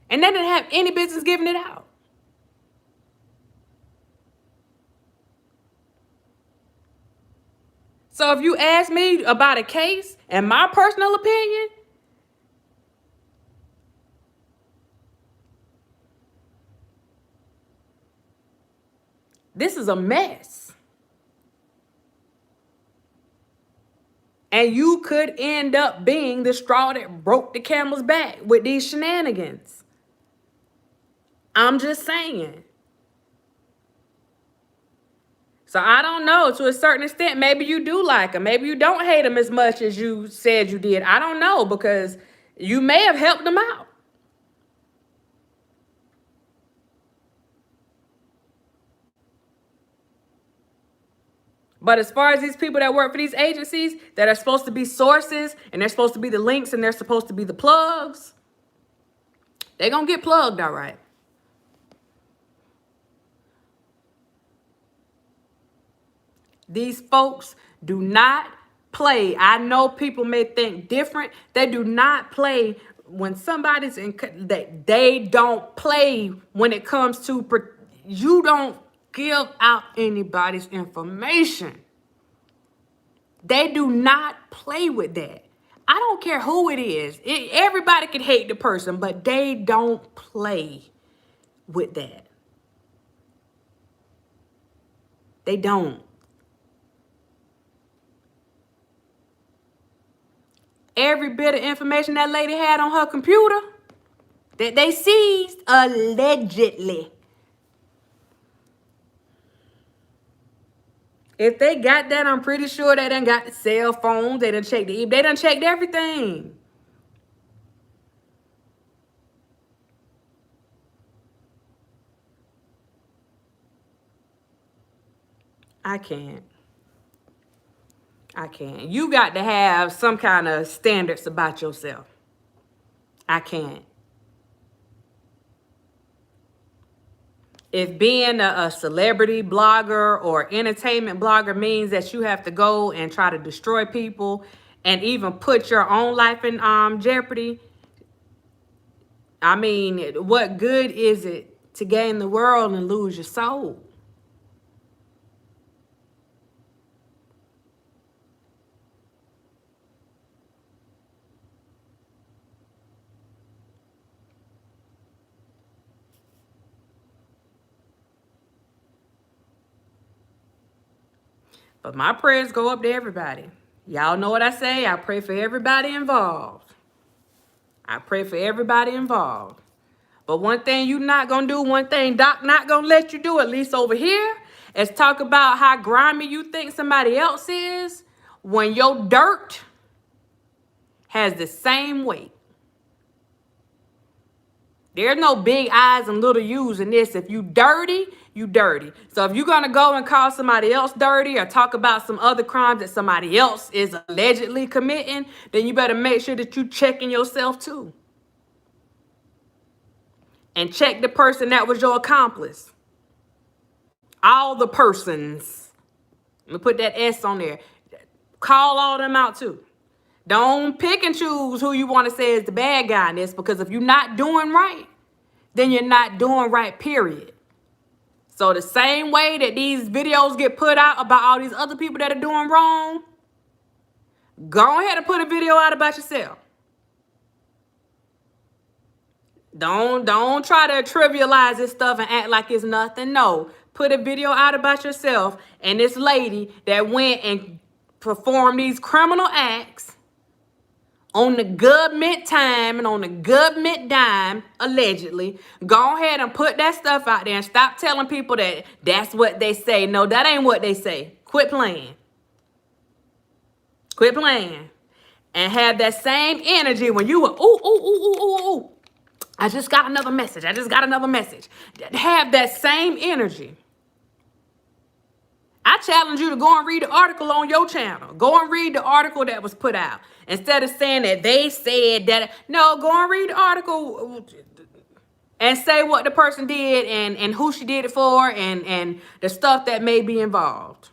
And they didn't have any business giving it out. So if you ask me about a case, in my personal opinion, this is a mess. And you could end up being the straw that broke the camel's back with these shenanigans. I'm just saying. So I don't know. To a certain extent, maybe you do like him. Maybe you don't hate him as much as you said you did. I don't know, because you may have helped him out. But as far as these people that work for these agencies that are supposed to be sources and they're supposed to be the links and they're supposed to be the plugs, they're going to get plugged, all right. These folks do not play. I know people may think different. They do not play when somebody's in. They don't play when it comes to. You don't give out anybody's information. They do not play with that. I don't care who it is. Everybody can hate the person, but they don't play with that. They don't. Every bit of information that lady had on her computer that they seized, allegedly. If they got that, I'm pretty sure they done got the cell phones. They done checked the they done checked everything. I can't. I can't. You got to have some kind of standards about yourself. I can't. If being a celebrity blogger or entertainment blogger means that you have to go and try to destroy people and even put your own life in jeopardy, I mean, what good is it to gain the world and lose your soul? But my prayers go up to everybody. Y'all know what I say. I pray for everybody involved. I pray for everybody involved. But one thing you not going to do, one thing Doc not going to let you do, at least over here, is talk about how grimy you think somebody else is when your dirt has the same weight. There's no big I's and little U's in this. If you dirty, you dirty. So if you're going to go and call somebody else dirty or talk about some other crimes that somebody else is allegedly committing, then you better make sure that you checking yourself too. And check the person that was your accomplice. All the persons. Let me put that S on there. Call all them out too. Don't pick and choose who you want to say is the bad guy in this, because if you're not doing right, then you're not doing right, period. So the same way that these videos get put out about all these other people that are doing wrong, go ahead and put a video out about yourself. Don't try to trivialize this stuff and act like it's nothing. No, put a video out about yourself and this lady that went and performed these criminal acts on the government time and on the government dime, allegedly. Go ahead and put that stuff out there and stop telling people that that's what they say. No, that ain't what they say. Quit playing. Quit playing. And have that same energy when you were, ooh. I just got another message. Have that same energy. I challenge you to go and read the article on your channel. Go and read the article that was put out. Instead of saying that they said that, no, go and read the article and say what the person did and who she did it for and the stuff that may be involved.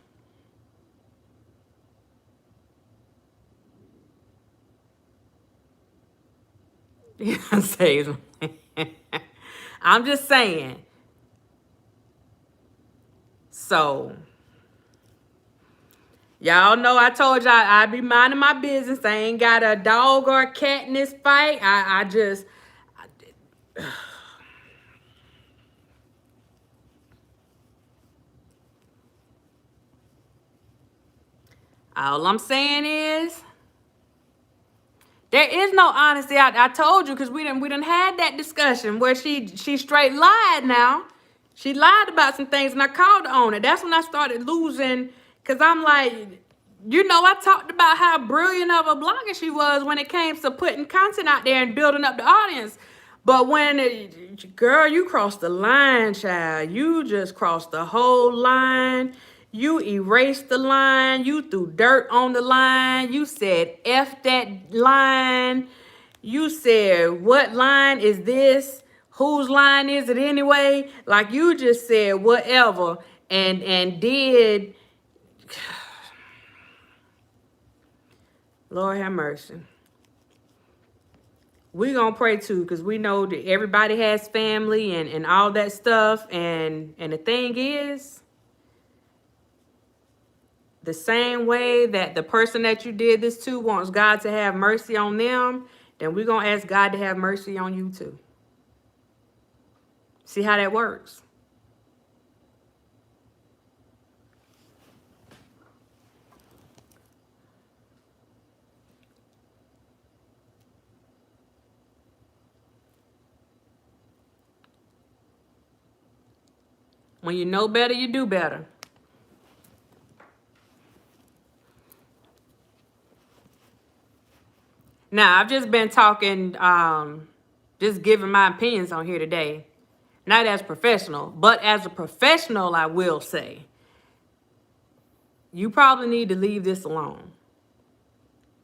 I'm just saying. So, y'all know I told y'all I be minding my business. I ain't got a dog or a cat in this fight. All I'm saying is There is no honesty. I told you, because we done had that discussion where she straight lied now. She lied about some things and I called her on it. That's when I started losing, because I'm like, I talked about how brilliant of a blogger she was when it came to putting content out there and building up the audience. But girl, you crossed the line, child. You just crossed the whole line. You erased the line. You threw dirt on the line. You said F that line. You said, what line is this? Whose line is it anyway? Like, you just said whatever and did. Lord have mercy. We're going to pray too, because we know that everybody has family and all that stuff. And the thing is, the same way that the person that you did this to wants God to have mercy on them, then we're going to ask God to have mercy on you too. See how that works? When you know better, you do better. Now, I've just been talking, just giving my opinions on here today. Not as professional, but as a professional, I will say, you probably need to leave this alone.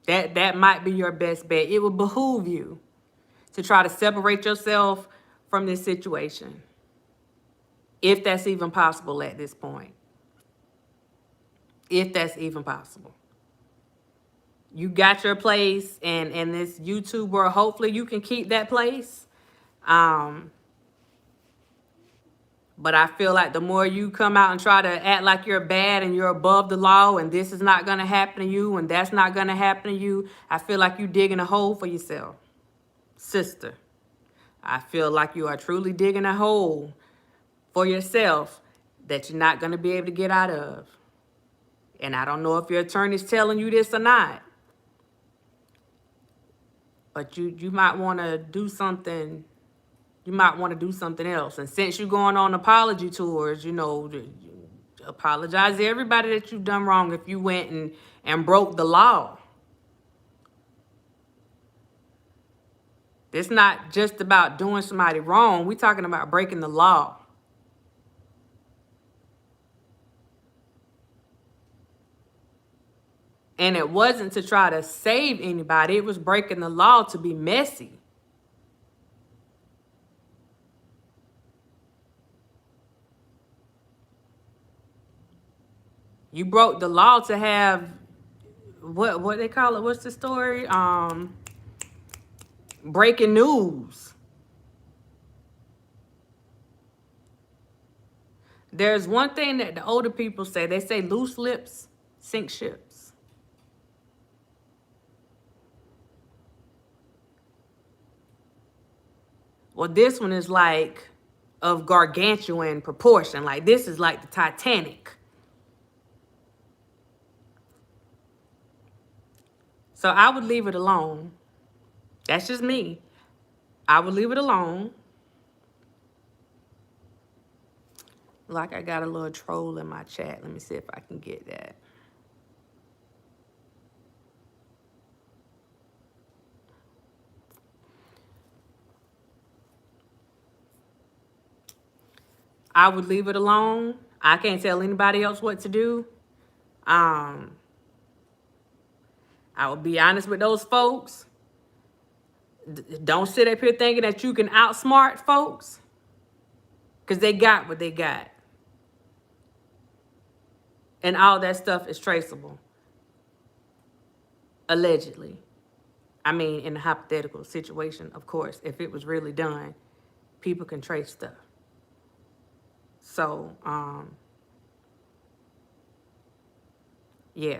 That might be your best bet. It would behoove you to try to separate yourself from this situation, if that's even possible at this point. If that's even possible. You got your place in this YouTube world. Hopefully you can keep that place. But I feel like the more you come out and try to act like you're bad and you're above the law and this is not going to happen to you and that's not going to happen to you, I feel like you're digging a hole for yourself. Sister, I feel like you are truly digging a hole for yourself that you're not going to be able to get out of. And I don't know if your attorney's telling you this or not, but you might want to do something. You might want to do something else. And since you're going on apology tours, apologize to everybody that you've done wrong if you went and broke the law. It's not just about doing somebody wrong. We're talking about breaking the law. And it wasn't to try to save anybody. It was breaking the law to be messy. You broke the law to have, what they call it? What's the story? Breaking news. There's one thing that the older people say. They say loose lips sink ships. Well, this one is like of gargantuan proportion. Like, this is like the Titanic. So I would leave it alone. That's just me. I would leave it alone. Like, I got a little troll in my chat. Let me see if I can get that. I would leave it alone. I can't tell anybody else what to do. I would be honest with those folks. Don't sit up here thinking that you can outsmart folks, because they got what they got. And all that stuff is traceable. Allegedly. I mean, in a hypothetical situation, of course, if it was really done, people can trace stuff. So, yeah.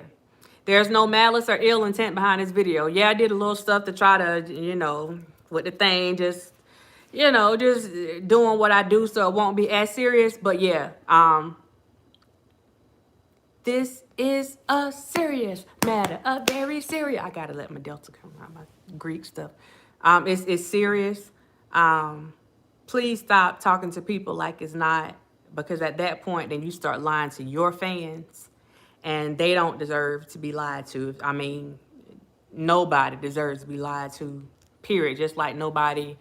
There's no malice or ill intent behind this video. Yeah, I did a little stuff to try to, with the thing, just doing what I do so it won't be as serious. But yeah, This is a serious matter, a very serious. I gotta let my Delta come out, my Greek stuff. It's serious. Please stop talking to people like it's not, because at that point, then you start lying to your fans, and they don't deserve to be lied to. I mean, nobody deserves to be lied to, period. Just like nobody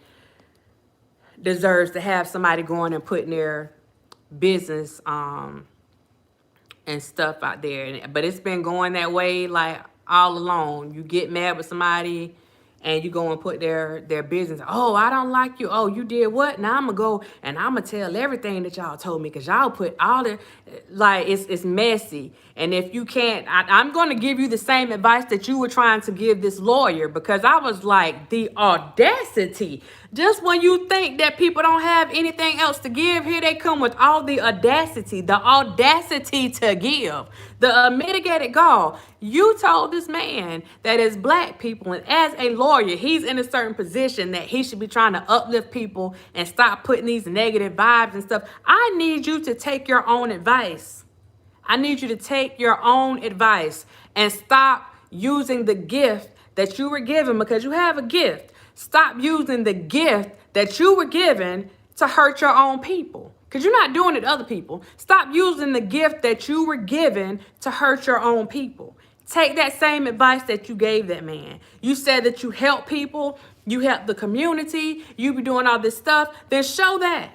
deserves to have somebody going and putting their business and stuff out there. But it's been going that way like all along. You get mad with somebody and you go and put their business. Oh, I don't like you. Oh, you did what? Now I'm gonna go and I'm gonna tell everything that y'all told me, because y'all put all the, like, it's messy. And if you can't, I'm gonna give you the same advice that you were trying to give this lawyer, because I was like, the audacity. Just when you think that people don't have anything else to give, here they come with all the audacity to give. The mitigated gall. You told this man that as black people and as a lawyer, he's in a certain position that he should be trying to uplift people and stop putting these negative vibes and stuff. I need you to take your own advice. I need you to take your own advice and stop using the gift that you were given, because you have a gift. Stop using the gift that you were given to hurt your own people, because you're not doing it to other people. Stop using the gift that you were given to hurt your own people. Take that same advice that you gave that man. You said that you help people, you help the community, you be doing all this stuff. Then show that.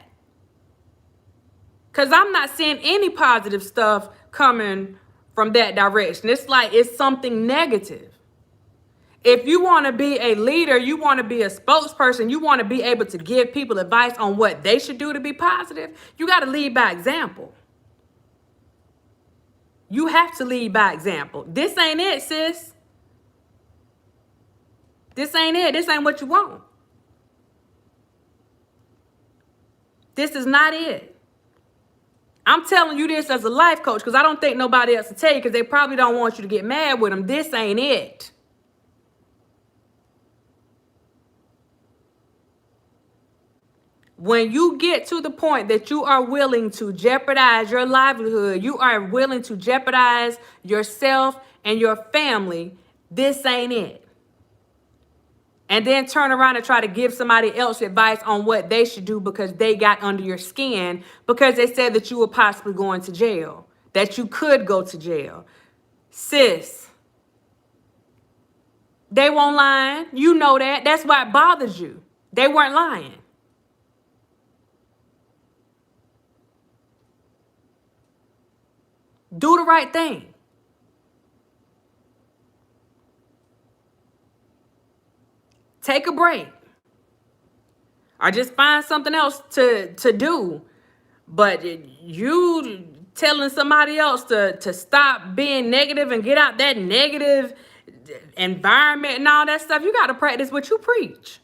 Because I'm not seeing any positive stuff coming from that direction. It's like it's something negative. If you want to be a leader, you want to be a spokesperson, you want to be able to give people advice on what they should do to be positive, you got to lead by example. You have to lead by example. This ain't it, sis. This ain't it. This ain't what you want. This is not it. I'm telling you this as a life coach, because I don't think nobody else will tell you, because they probably don't want you to get mad with them. This ain't it. When you get to the point that you are willing to jeopardize your livelihood, you are willing to jeopardize yourself and your family, this ain't it. And then turn around and try to give somebody else advice on what they should do because they got under your skin, because they said that you were possibly going to jail, that you could go to jail. Sis, they weren't lying. You know that. That's why it bothers you. They weren't lying. Do the right thing. Take a break. Or just find something else to do. But you telling somebody else to stop being negative and get out that negative environment and all that stuff, you got to practice what you preach.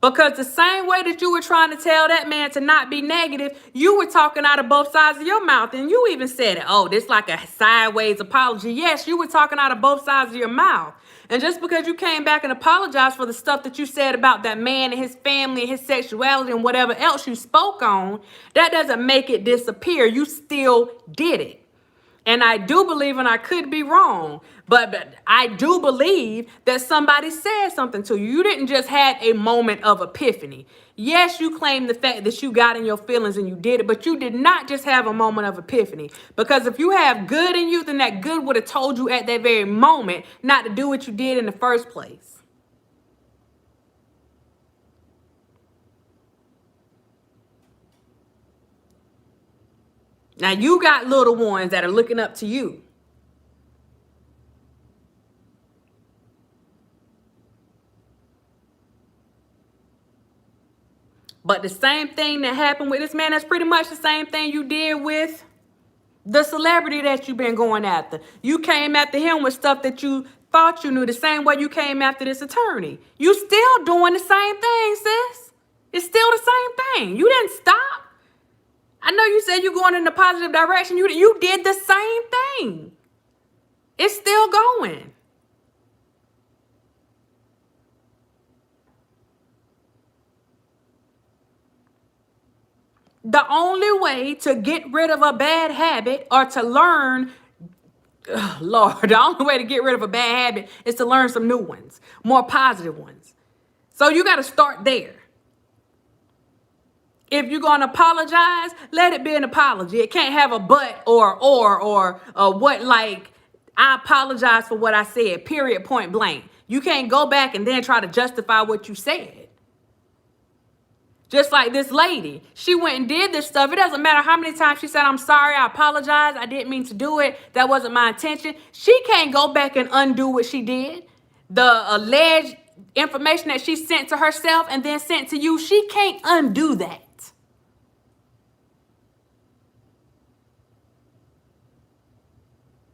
Because the same way that you were trying to tell that man to not be negative, you were talking out of both sides of your mouth. And you even said it. Oh, this like a sideways apology. Yes, you were talking out of both sides of your mouth. And just because you came back and apologized for the stuff that you said about that man and his family and his sexuality and whatever else you spoke on, that doesn't make it disappear. You still did it. And I do believe, and I could be wrong, but I do believe that somebody said something to you. You didn't just have a moment of epiphany. Yes, you claim the fact that you got in your feelings and you did it, but you did not just have a moment of epiphany. Because if you have good in you, then that good would have told you at that very moment not to do what you did in the first place. Now, you got little ones that are looking up to you. But the same thing that happened with this man, that's pretty much the same thing you did with the celebrity that you've been going after. You came after him with stuff that you thought you knew, the same way you came after this attorney. You still doing the same thing, sis. It's still the same thing. You didn't stop. I know you said you're going in a positive direction. You did the same thing. It's still going. The only way to get rid of a bad habit or to learn, Lord, the only way to get rid of a bad habit is to learn some new ones, more positive ones. So you got to start there. If you're going to apologize, let it be an apology. It can't have a but or what, like, I apologize for what I said, period, point blank. You can't go back and then try to justify what you said. Just like this lady, she went and did this stuff. It doesn't matter how many times she said, I'm sorry, I apologize, I didn't mean to do it, that wasn't my intention. She can't go back and undo what she did. The alleged information that she sent to herself and then sent to you, she can't undo that.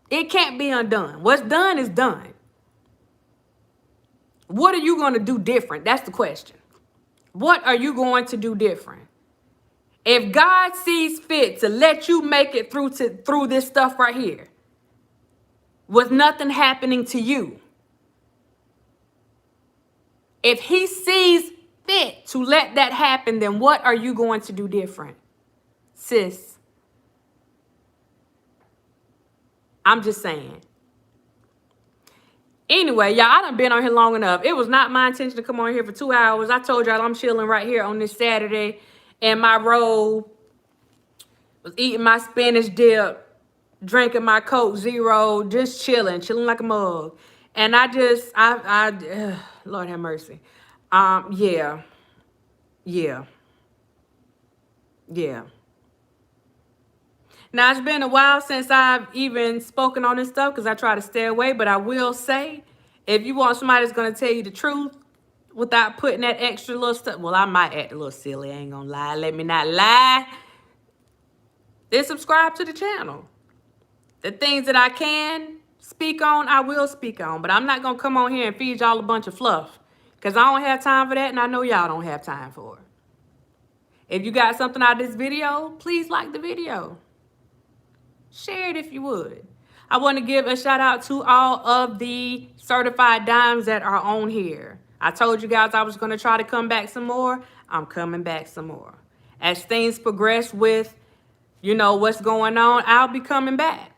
It can't be undone. What's done is done. What are you going to do different? That's the question. What are you going to do different? If God sees fit to let you make it through this stuff right here, with nothing happening to you, if he sees fit to let that happen, then what are you going to do different? Sis, I'm just saying. Anyway, y'all, I done been on here long enough. It was not my intention to come on here for 2 hours. I told y'all I'm chilling right here on this Saturday in my robe, was eating my spinach dip, drinking my Coke Zero, just chilling like a mug. And Lord have mercy. Yeah. Now, it's been a while since I've even spoken on this stuff because I try to stay away. But I will say, if you want somebody that's going to tell you the truth without putting that extra little stuff, well, I might act a little silly. I ain't going to lie. Let me not lie. Then subscribe to the channel. The things that I can speak on, I will speak on. But I'm not going to come on here and feed y'all a bunch of fluff because I don't have time for that, and I know y'all don't have time for it. If you got something out of this video, please like the video. Share it if you would. I want to give a shout out to all of the certified dimes that are on here. I told you guys I was going to try to come back some more. I'm coming back some more. As things progress with, what's going on, I'll be coming back.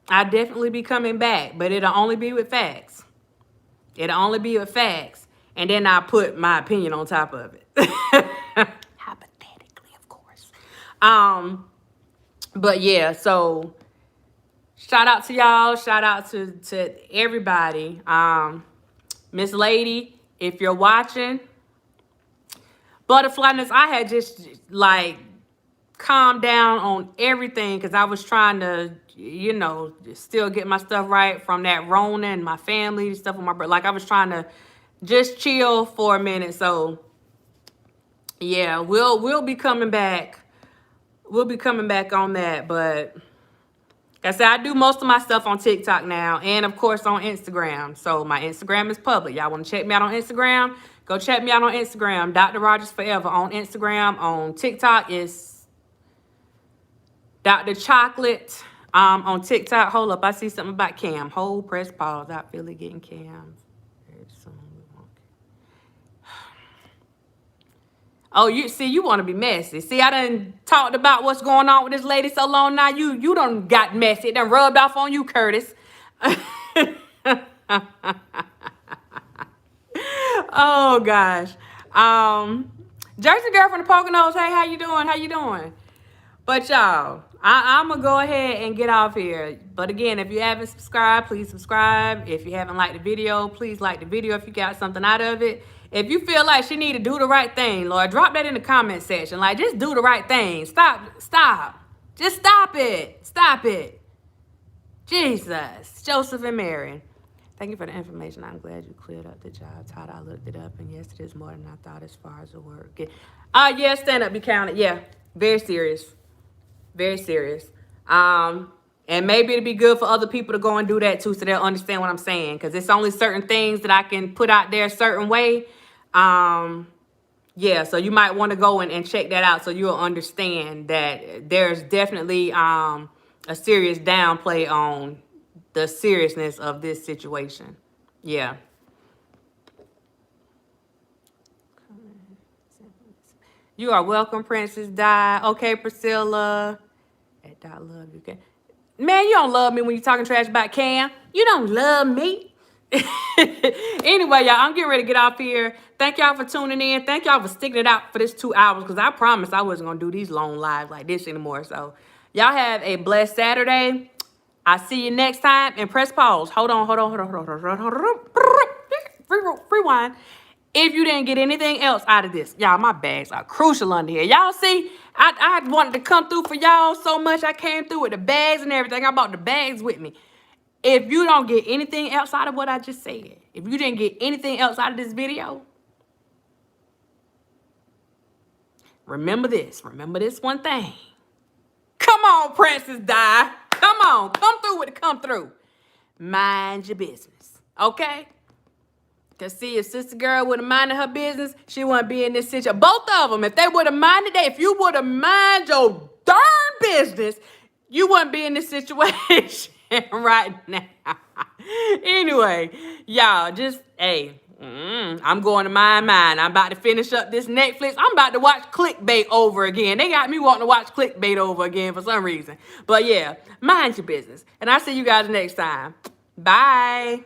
I'll definitely be coming back, but it'll only be with facts. It'll only be with facts. And then I'll put my opinion on top of it. Hypothetically, of course. But yeah, so shout out to y'all. Shout out to everybody. Miss Lady, if you're watching, Butterflyness, I had just like calmed down on everything because I was trying to, still get my stuff right from that Rona and my family, stuff with my brother. Like I was trying to just chill for a minute. So yeah, we'll be coming back. We'll be coming back on that, but like I said, I do most of my stuff on TikTok now, and of course on Instagram. So my Instagram is public. Y'all want to check me out on Instagram? Go check me out on Instagram. Dr. Rogers Forever on Instagram. On TikTok is Dr. Chocolate. On TikTok, hold up, I see something about Cam. Hold, press pause. I feel it getting Cam. Oh, you want to be messy. See, I done talked about what's going on with this lady so long now. You done got messy. It done rubbed off on you, Curtis. Oh, gosh. Jersey girl from the Poconos. Hey, how you doing? How you doing? But, y'all, I'm going to go ahead and get off here. But, again, if you haven't subscribed, please subscribe. If you haven't liked the video, please like the video if you got something out of it. If you feel like she need to do the right thing, Lord, drop that in the comment section. Like, just do the right thing. Stop. Just stop it. Jesus. Joseph and Mary. Thank you for the information. I'm glad you cleared up the job. Todd, I looked it up, and yes, it is more than I thought as far as the work. Yeah, stand up, be counted. Yeah, very serious. Very serious. And maybe it'd be good for other people to go and do that, too, so they'll understand what I'm saying, because it's only certain things that I can put out there a certain way. Yeah, so you might want to go and check that out so you'll understand that there's definitely a serious downplay on the seriousness of this situation. Yeah. You are welcome, Princess Di. Okay, Priscilla. At Dot Love you can. Man, you don't love me when you talking trash about Cam. You don't love me. Anyway, y'all, I'm getting ready to get off here. Thank y'all for tuning in. Thank y'all for sticking it out for this 2 hours, because I promised I wasn't going to do these long lives like this anymore. So y'all have a blessed Saturday. I'll see you next time. And press pause. Hold on. Rewind. If you didn't get anything else out of this, y'all, my bags are crucial under here. Y'all see, I wanted to come through for y'all so much. I came through with the bags and everything. I brought the bags with me. If you don't get anything else out of what I just said, if you didn't get anything else out of this video, remember this. Remember this one thing. Come on, Princess Di. Come on. Come through with the come through. Mind your business. Okay? Because see, if Sister Girl would have minded her business, she wouldn't be in this situation. Both of them, if they would have minded that, if you would have minded your darn business, you wouldn't be in this situation right now. Anyway, y'all, just, hey, I'm going to mind mine. I'm about to finish up this Netflix. I'm about to watch clickbait over again. They got me wanting to watch clickbait over again for some reason. But yeah, mind your business. And I'll see you guys next time. Bye.